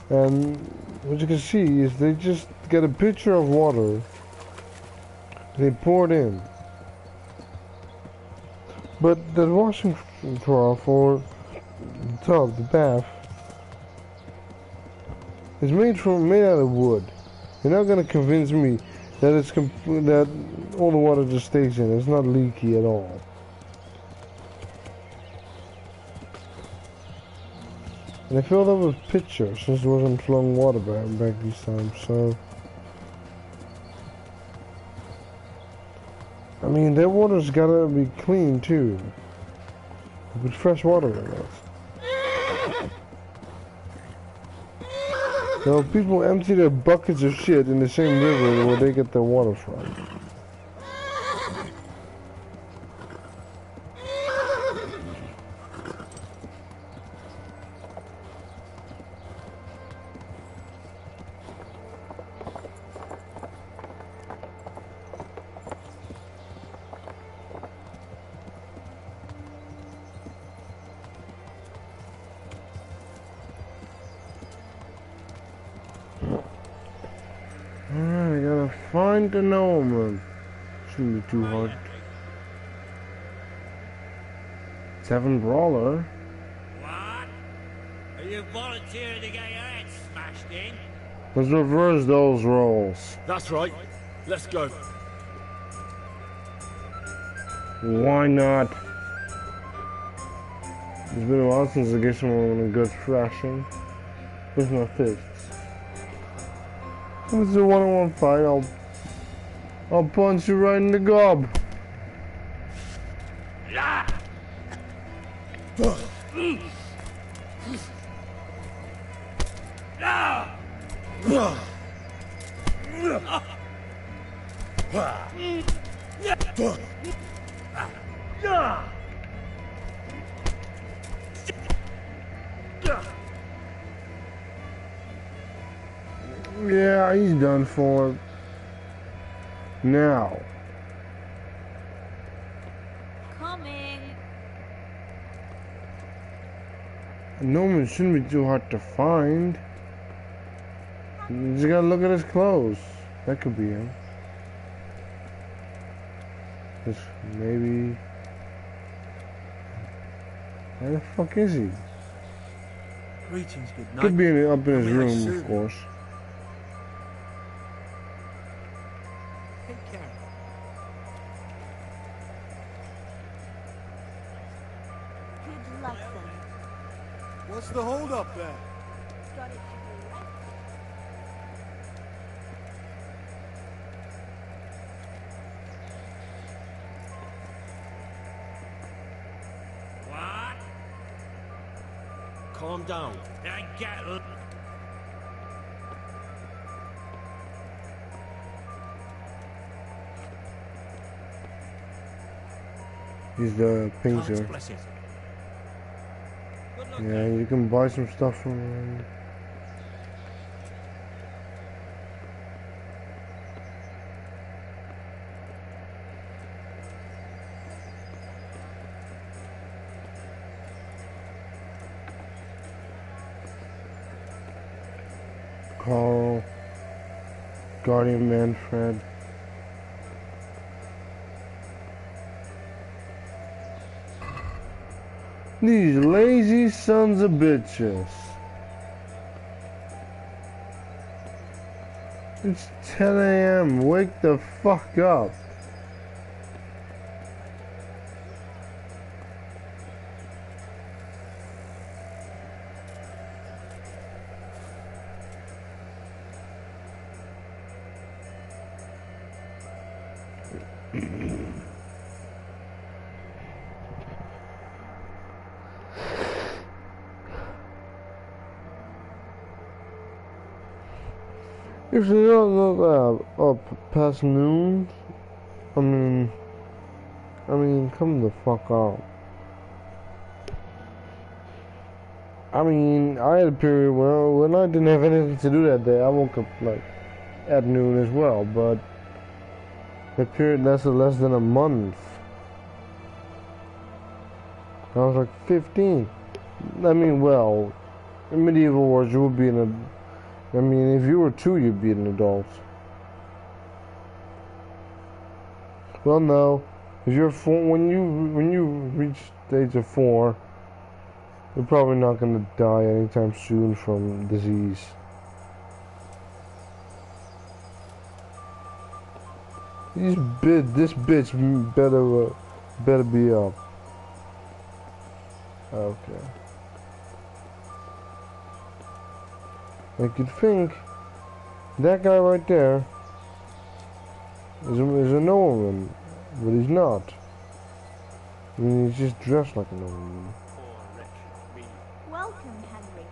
And what you can see is they just get a pitcher of water, they pour it in. But the washing trough or tub, the bath, is made out of wood. You're not gonna convince me that that all the water just stays in. It's not leaky at all. And I filled up with pitcher since there wasn't flowing water back these times. So I mean, that water's gotta be clean too. With fresh water in it. So people empty their buckets of shit in the same river where they get their water from. Alright, I gotta find the gnome. Shouldn't be too hard. 7 brawler. What? Are you volunteering to get your head smashed in? Let's reverse those roles. That's right. Let's go. Why not? It's been a while since I gave someone a good thrashing. With my fists. If it's a one-on-one fight, I'll punch you right in the gob. Yeah, he's done for. Now. Coming. Norman shouldn't be too hard to find. You just gotta look at his clothes. That could be him. Just maybe. Where the fuck is he? Greetings, good night. Could be up in his May I room, serve of course. Take care. Good luck then. What's the hold up then? Got it to do, right? What? Calm down. Then get up. He's the painter. Bless it. Good luck. Yeah, you can buy some stuff from him. Carl, Guardian Manfred. These lazy sons of bitches. It's 10 a.m. Wake the fuck up. If they're not up past noon, I mean, come the fuck out. I mean, I had a period when I didn't have anything to do that day. I woke up like at noon as well, but that period lasted less than a month. I was like 15. I mean, well, in medieval wars, you would be I mean, if you were 2, you'd be an adult. Well, no. If you're 4, when you reach the age of 4, you're probably not gonna die anytime soon from disease. This bitch better be up. Okay. I could think that guy right there is a nobleman, but he's not. I mean, he's just dressed like a nobleman. Welcome, Henry.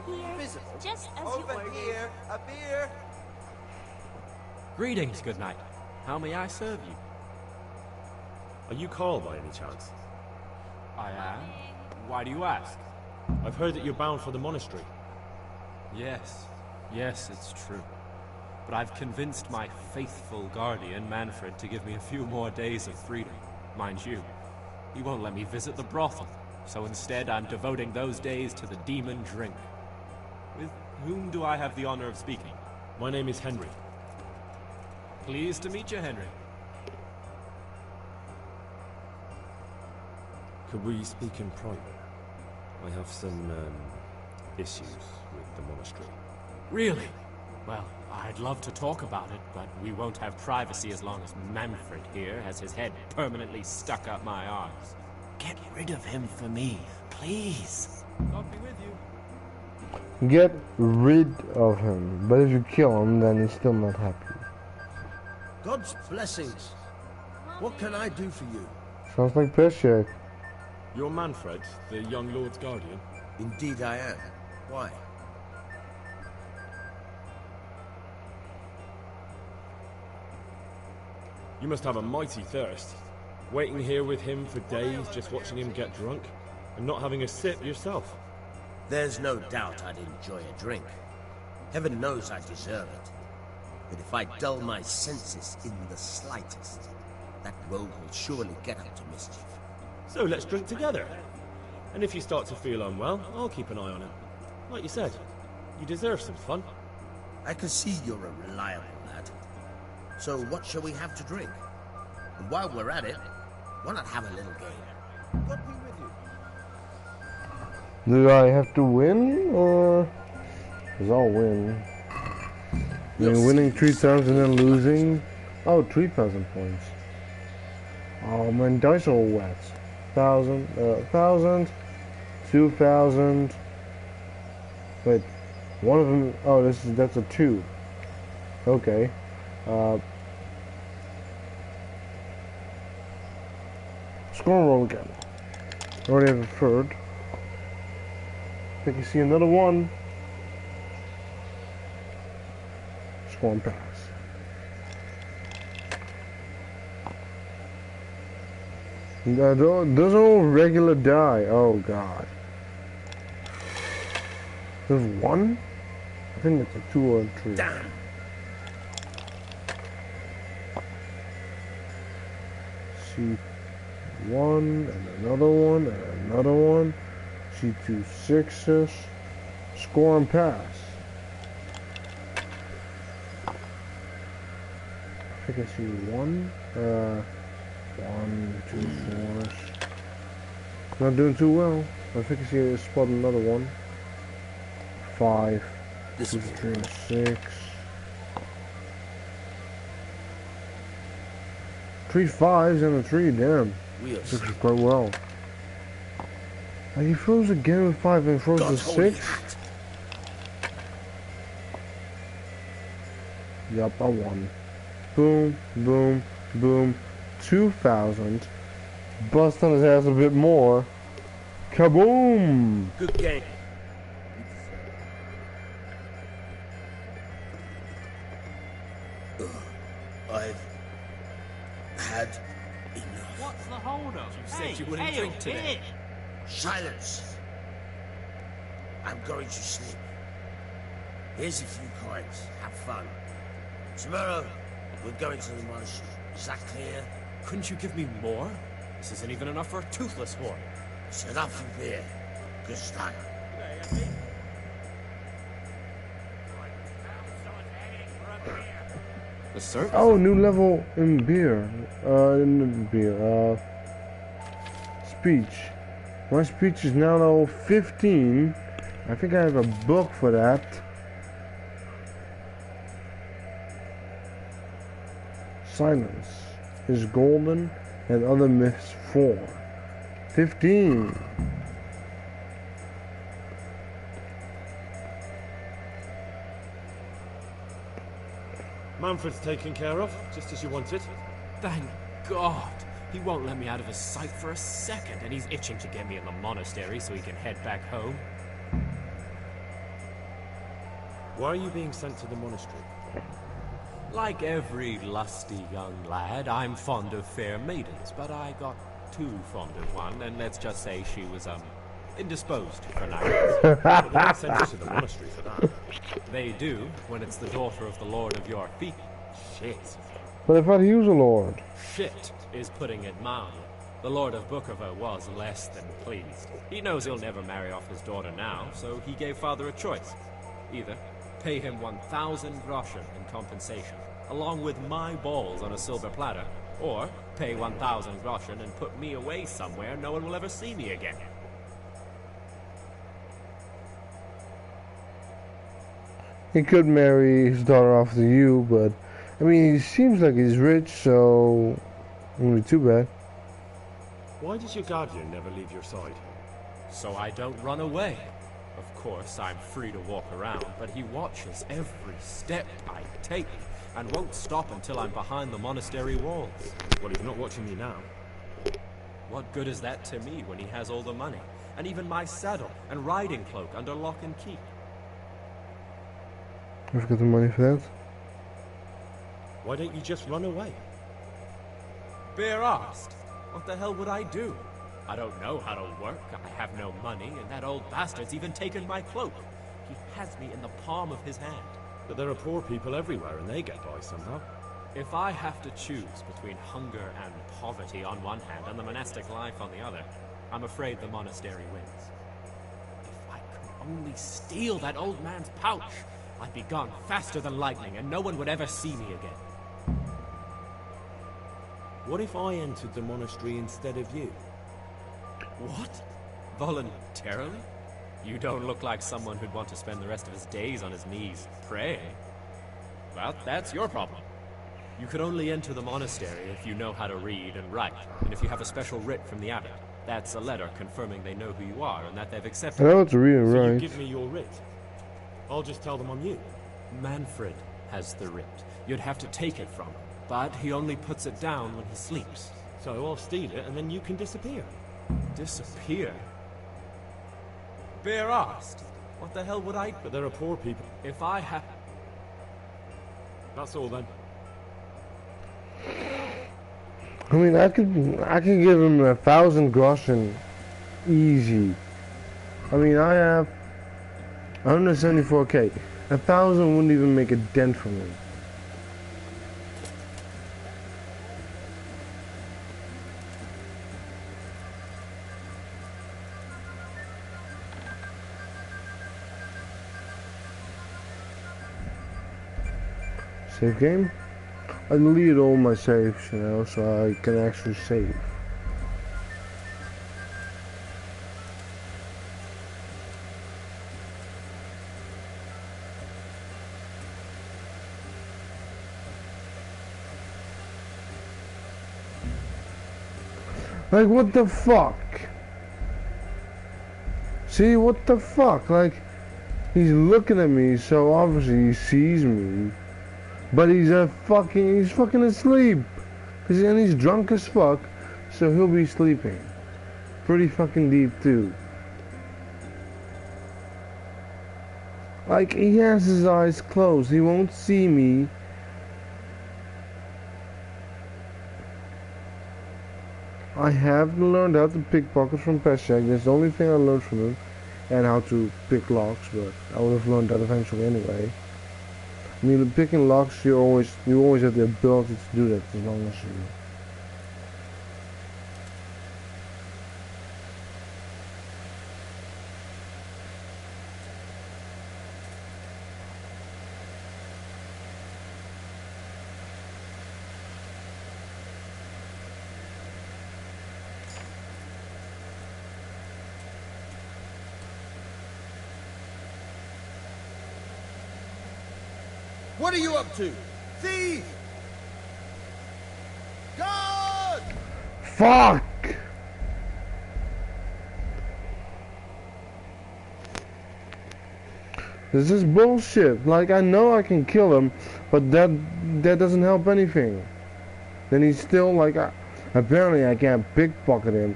Here, just as you ordered. Here, a beer. Greetings, good night. How may I serve you? Are you Carl by any chance? I am. Why do you ask? I've heard that you're bound for the monastery. Yes, it's true. But I've convinced my faithful guardian, Manfred, to give me a few more days of freedom. Mind you, he won't let me visit the brothel, so instead I'm devoting those days to the demon drink. With whom do I have the honor of speaking? My name is Henry. Pleased to meet you, Henry. Could we speak in private? I have some, issues with the monastery. Really? Well, I'd love to talk about it, but we won't have privacy as long as Manfred here has his head permanently stuck up my arse. Get rid of him for me, please. God be with you. Get rid of him, but if you kill him, then he's still not happy. God's blessings. What can I do for you? Sounds like Peshek. You're Manfred, the young lord's guardian? Indeed I am. Why? You must have a mighty thirst. Waiting here with him for days, just watching him get drunk, and not having a sip yourself. There's no doubt I'd enjoy a drink. Heaven knows I deserve it. But if I dull my senses in the slightest, that rogue will surely get up to mischief. So let's drink together. And if you start to feel unwell, I'll keep an eye on him. Like you said, you deserve some fun. I can see you're a reliable lad. So what shall we have to drink? And while we're at it, why not have a little game? God be with you. Do I have to win, or? Because I'll win. I mean, winning 3 times and then losing? Oh, 3,000 points. Oh, my dice are all wet. 1,000, 2,000. Wait, one of them. Oh, that's a 2. Okay. Score roll again. Already have a third. I think you see another 1. Score and pass. Those are all regular die. Oh god. There's 1? I think it's a 2 or a 3. Damn. See 1 and another 1 and another 1. See 2 6s. Score and pass. I think I see 1. 1, 2, 4. Not doing too well. I think I see a spot another 1. 5. This is 3 and 6. 3 5s and a 3. Damn. This looks quite well. He froze again with 5 and froze with 6. Yup, I won. Boom, boom, boom. 2,000. Bust on his ass a bit more. Kaboom! Good game. I've had enough. What's the hold up? You said you wouldn't drink today. Silence. I'm going to sleep. Here's a few coins. Have fun. Tomorrow, we're going to the monastery. Is that clear? Couldn't you give me more? This isn't even enough for a toothless whore. It's enough for beer. Good style. The service? Oh, new level in beer. Speech. My speech is now level 15. I think I have a book for that. Silence is golden and other myths 4. 15. Manfred's taken care of, just as you wanted. Thank God. He won't let me out of his sight for a second, and he's itching to get me in the monastery so he can head back home. Why are you being sent to the monastery? Like every lusty young lad, I'm fond of fair maidens, but I got too fond of one, and let's just say she was, indisposed for now. But they don't send you to the monastery for that. They do, when it's the daughter of the Lord of your feet. Shit. But I thought he was a lord. Shit is putting it mildly. The Lord of Bookerver was less than pleased. He knows he'll never marry off his daughter now, so he gave father a choice. Either pay him 1,000 groschen in compensation, along with my balls on a silver platter, or pay 1,000 groschen and put me away somewhere no one will ever see me again. He could marry his daughter off to you, but I mean, he seems like he's rich, so it wouldn't be too bad. Why does your guardian never leave your side? So I don't run away. Of course, I'm free to walk around, but he watches every step I take, and won't stop until I'm behind the monastery walls. Well, he's not watching you now. What good is that to me when he has all the money, and even my saddle and riding cloak under lock and key? I've got the money for that. Why don't you just run away? Bare arsed. What the hell would I do? I don't know how to work, I have no money, and that old bastard's even taken my cloak. He has me in the palm of his hand. But there are poor people everywhere, and they get by somehow. If I have to choose between hunger and poverty on one hand and the monastic life on the other, I'm afraid the monastery wins. If I could only steal that old man's pouch, I'd be gone faster than lightning, and no one would ever see me again. What if I entered the monastery instead of you? What? Voluntarily? You don't look like someone who'd want to spend the rest of his days on his knees praying. Well, that's your problem. You could only enter the monastery if you know how to read and write, and if you have a special writ from the abbot. That's a letter confirming they know who you are and that they've accepted I know how to read and So write. you give me your writ. I'll just tell them I'm you. Manfred has the writ. You'd have to take it from him, but he only puts it down when he sleeps. So I'll steal it, and then you can disappear. Disappear? Bare arsed. What the hell would I... But there are poor people. If I had... That's all then. I mean, I could give him 1,000 groschen easy. I mean, I have 174k. 1,000 wouldn't even make a dent for me. Save game? I delete all my saves, you know, so I can actually save. Like, what the fuck? See, what the fuck? Like, he's looking at me, so obviously he sees me. But he's fucking asleep. And he's drunk as fuck, so he'll be sleeping. Pretty fucking deep too. Like, he has his eyes closed, he won't see me. I have learned how to pickpocket from Peshek. That's the only thing I learned from him. And how to pick locks, but I would have learned that eventually anyway. I mean, picking locks, you always have the ability to do that as long as you. What are you up to? Thief! God! Fuck! This is bullshit. Like, I know I can kill him, but that doesn't help anything. Then he's still like, apparently I can't pickpocket him.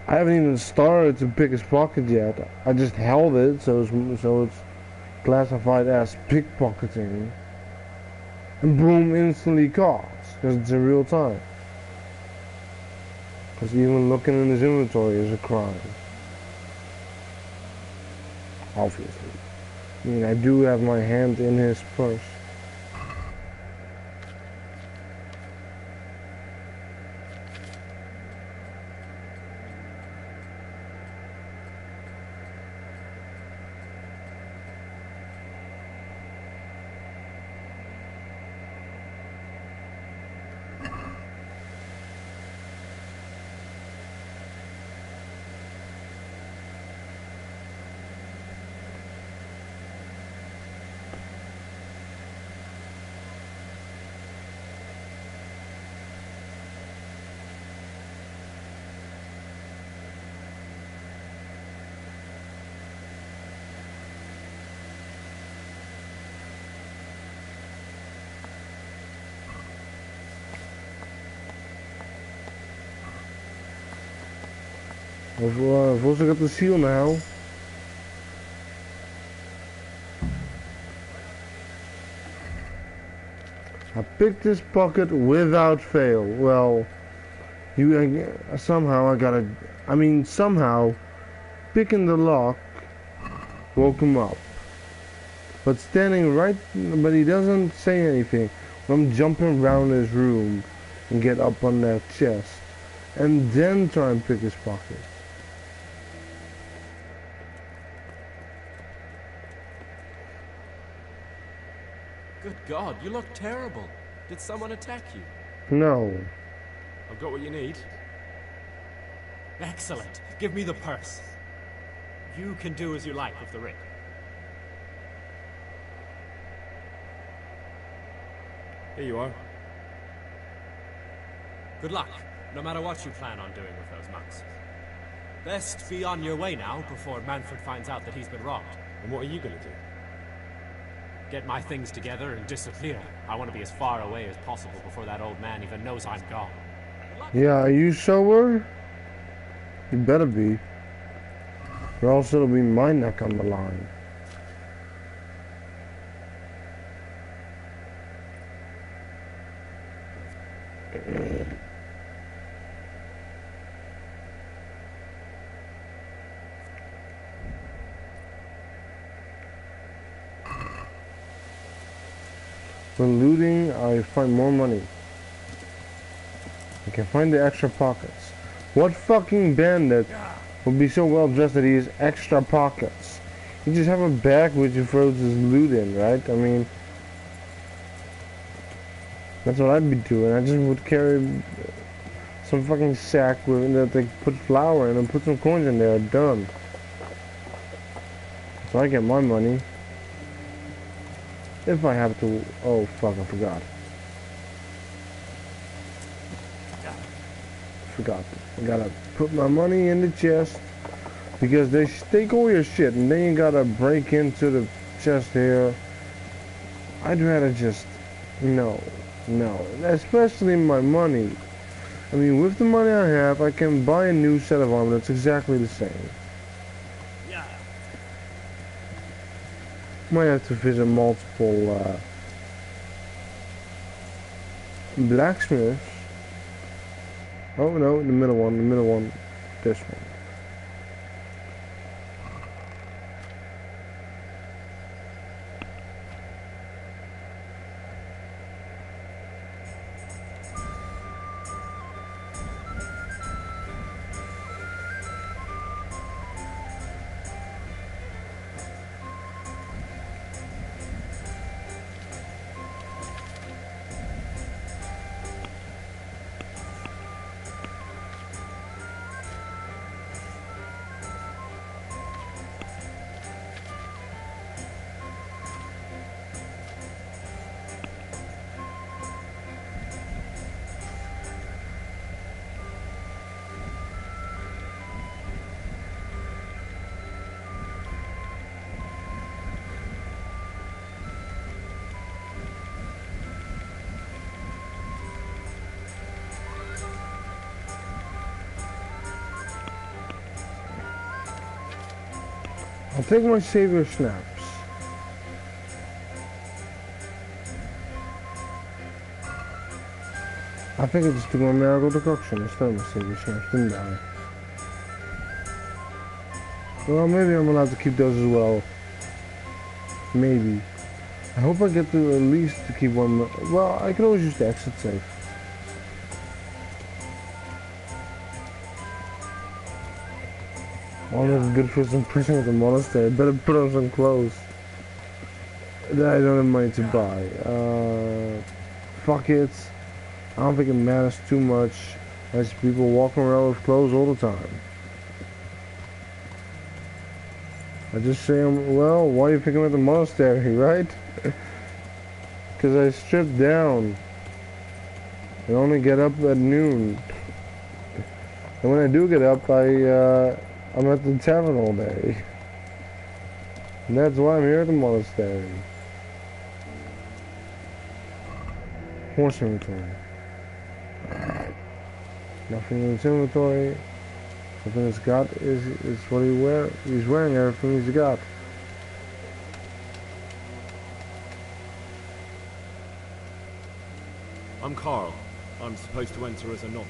I haven't even started to pick his pocket yet. I just held it, so it's classified as pickpocketing. And boom, instantly caught, because it's in real time. Because even looking in his inventory is a crime. Obviously. I mean, I do have my hand in his purse. I've also got the seal now. I picked this pocket without fail. Well, somehow picking the lock woke him up. But but he doesn't say anything. I'm jumping around his room and get up on that chest. And then try and pick his pocket. Good God, you look terrible. Did someone attack you? No. I've got what you need. Excellent. Give me the purse. You can do as you like with the ring. Here you are. Good luck, no matter what you plan on doing with those monks. Best be on your way now before Manfred finds out that he's been robbed. And what are you gonna do? Get my things together and disappear. I want to be as far away as possible before that old man even knows I'm gone. Yeah, are you sober? You better be. Or else it'll be my neck on the line. When looting, I find more money. I can find the extra pockets. What fucking bandit would be so well dressed that he has extra pockets? You just have a bag which he throws his loot in, right? I mean, that's what I'd be doing. I just would carry some fucking sack that they put flour in and put some coins in there. Done. So I get my money. If I have to... Oh, fuck, I forgot. I gotta put my money in the chest. Because they take all your shit and then you gotta break into the chest here. I'd rather just No, no, especially my money. I mean, with the money I have, I can buy a new set of armor that's exactly the same. Yeah. Might have to visit multiple blacksmiths. Oh no, the middle one, this one. I'll take my savior snaps. I think I just took my miracle decoction instead of my savior snaps, didn't I? Well, maybe I'm allowed to keep those as well. Maybe. I hope I get to at least to keep one. Well, I can always use the exit safe. I'll look good for some prison at the monastery. Better put on some clothes that I don't have money to buy. Fuck it. I don't think it matters too much. There's people walking around with clothes all the time. I just say, well, why are you picking up at the monastery, right? Because I stripped down. I only get up at noon. And when I do get up, I'm at the tavern all day. And that's why I'm here at the monastery. Horse inventory. Nothing in his inventory. Everything he's got is what he's wearing everything he's got. I'm Carl. I'm supposed to enter as a novice.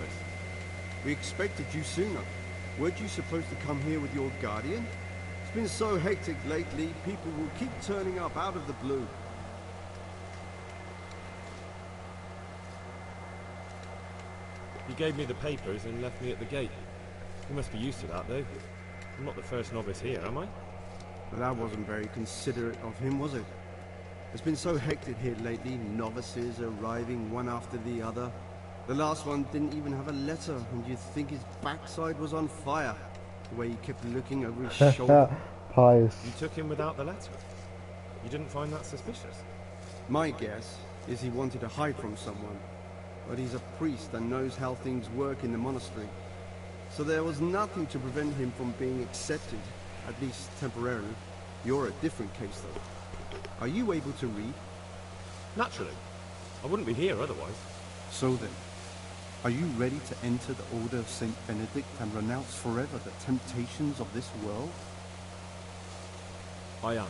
We expected you sooner. Weren't you supposed to come here with your guardian? It's been so hectic lately, people will keep turning up out of the blue. He gave me the papers and left me at the gate. He must be used to that, though. I'm not the first novice here, am I? But that wasn't very considerate of him, was it? It's been so hectic here lately, novices arriving one after the other. The last one didn't even have a letter, and you'd think his backside was on fire. The way he kept looking over his shoulder. Pious. You took him without the letter? You didn't find that suspicious? My guess is he wanted to hide from someone. But he's a priest and knows how things work in the monastery. So there was nothing to prevent him from being accepted, at least temporarily. You're a different case, though. Are you able to read? Naturally. I wouldn't be here otherwise. So then, are you ready to enter the Order of Saint Benedict and renounce forever the temptations of this world? I am.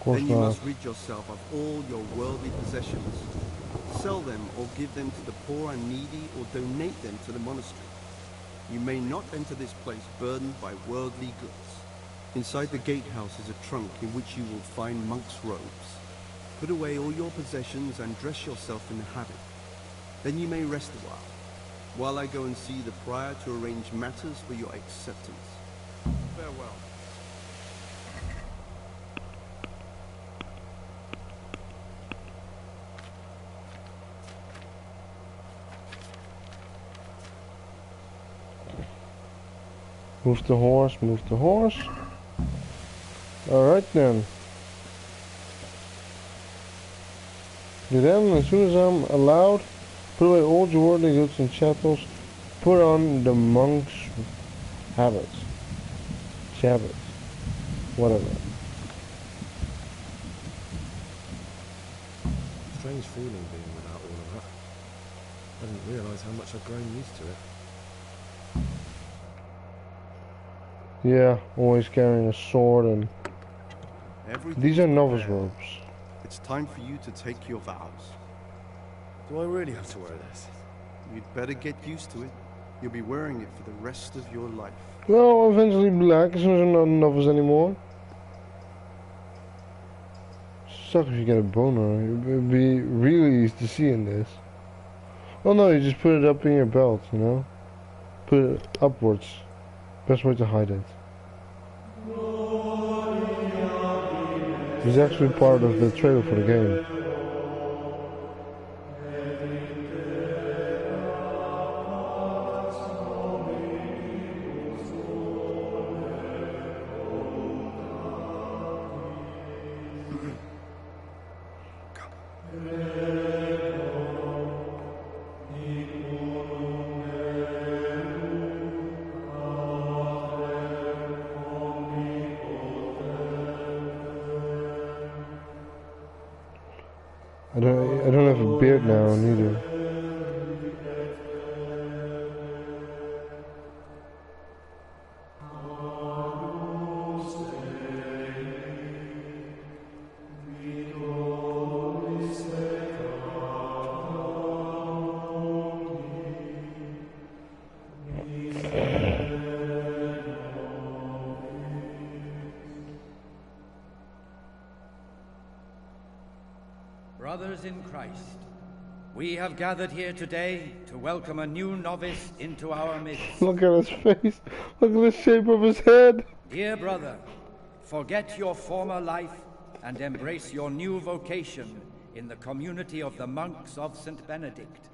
Then you must rid yourself of all your worldly possessions. Sell them or give them to the poor and needy or donate them to the monastery. You may not enter this place burdened by worldly goods. Inside the gatehouse is a trunk in which you will find monk's robes. Put away all your possessions and dress yourself in the habit. Then you may rest a while I go and see the prior to arrange matters for your acceptance. Farewell. Move the horse, move the horse. Alright then. Then, as soon as I'm allowed, put away all your worldly goods and chattels, put on the monk's habits. Shabbats. Whatever. strange feeling being without all of that. I didn't realise how much I'd grown used to it. Yeah, always carrying a sword and... These are novice robes. It's time for you to take your vows. Do I really have to wear this? You'd better get used to it. You'll be wearing it for the rest of your life. Well, I'll eventually black as soon as I'm not a novice anymore. Sucks if you get a boner. It'd be really easy to see in this. Well, no, you just put it up in your belt, you know? Put it upwards. Best way to hide it. It's actually part of the trailer for the game. I don't have a beard now neither. Brothers in Christ, we have gathered here today to welcome a new novice into our midst. Look at his face. Look at the shape of his head. Dear brother, forget your former life and embrace your new vocation in the community of the monks of St. Benedict.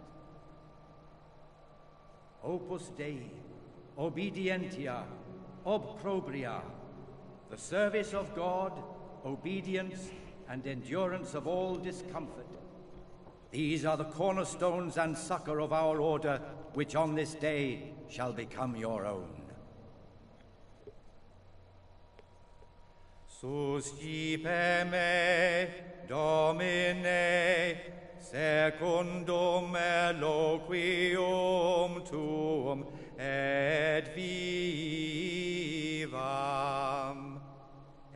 Opus Dei, obedientia, obprobria, the service of God, obedience, and endurance of all discomfort. These are the cornerstones and succor of our order, which on this day shall become your own. Suscipe me, Domine, secundum eloquium tuum, et vivam.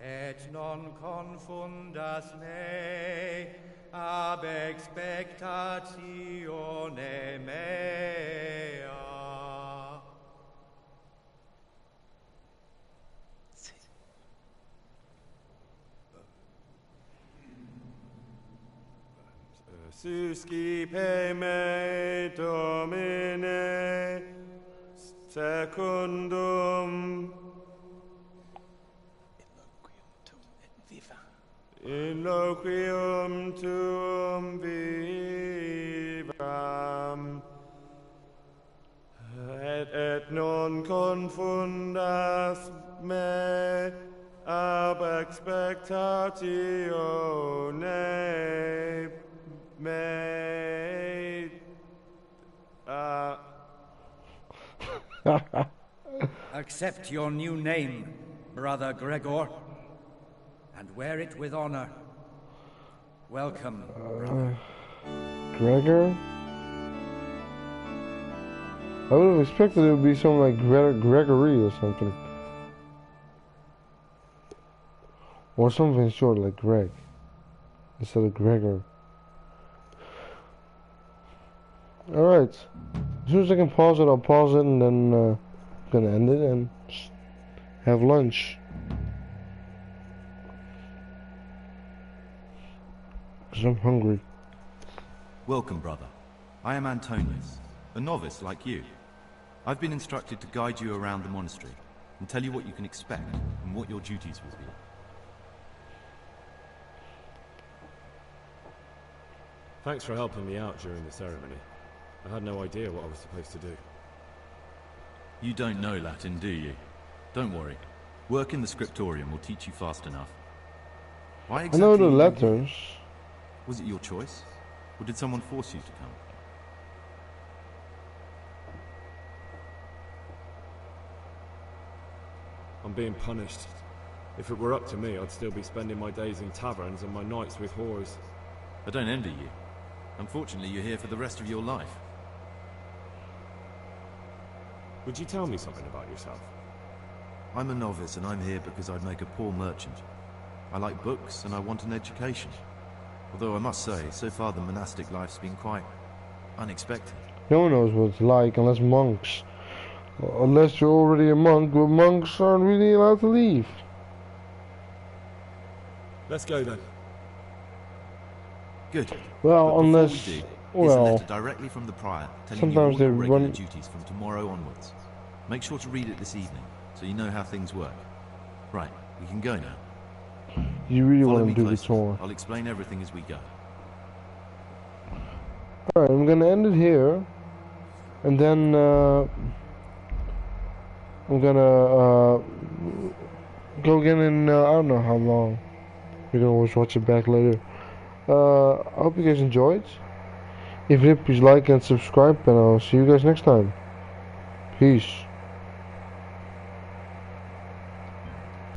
Et non confundas me ab expectatione mea. Suscipe me, Domine, secundum in loquium tuum vivam, et non confundas me ab expectatione me. Accept your new name, Brother Gregor, and wear it with honor. Welcome, brother. Gregor? I would have expected it would be something like Gregory or something. Or something short like Greg, instead of Gregor. Alright. As soon as I can pause it, I'll pause it and then I'm gonna end it and have lunch. Because I'm hungry. Welcome, brother. I am Antonius, a novice like you. I've been instructed to guide you around the monastery and tell you what you can expect and what your duties will be. Thanks for helping me out during the ceremony. I had no idea what I was supposed to do. You don't know Latin, do you? Don't worry. Work in the scriptorium will teach you fast enough. Why exactly? I know the letters. Was it your choice? Or did someone force you to come? I'm being punished. If it were up to me, I'd still be spending my days in taverns and my nights with whores. I don't envy you. Unfortunately, you're here for the rest of your life. Would you tell me something about yourself? I'm a novice and I'm here because I'd make a poor merchant. I like books and I want an education. Although I must say, so far the monastic life's been quite unexpected. No one knows what it's like unless monks. Unless you're already a monk, but monks aren't really allowed to leave. Let's go then. Good. Well, but unless... we do, well... is a letter directly from the prior telling sometimes you all they your regular run... duties from tomorrow onwards. Make sure to read it this evening, so you know how things work. Right, we can go now. You really Follow want me to do the closely. tour. I'll explain everything as we go. Alright, I'm gonna end it here. And then, I'm gonna, go again in, I don't know how long. You can always watch it back later. I hope you guys enjoyed. If you did, please like and subscribe, and I'll see you guys next time. Peace.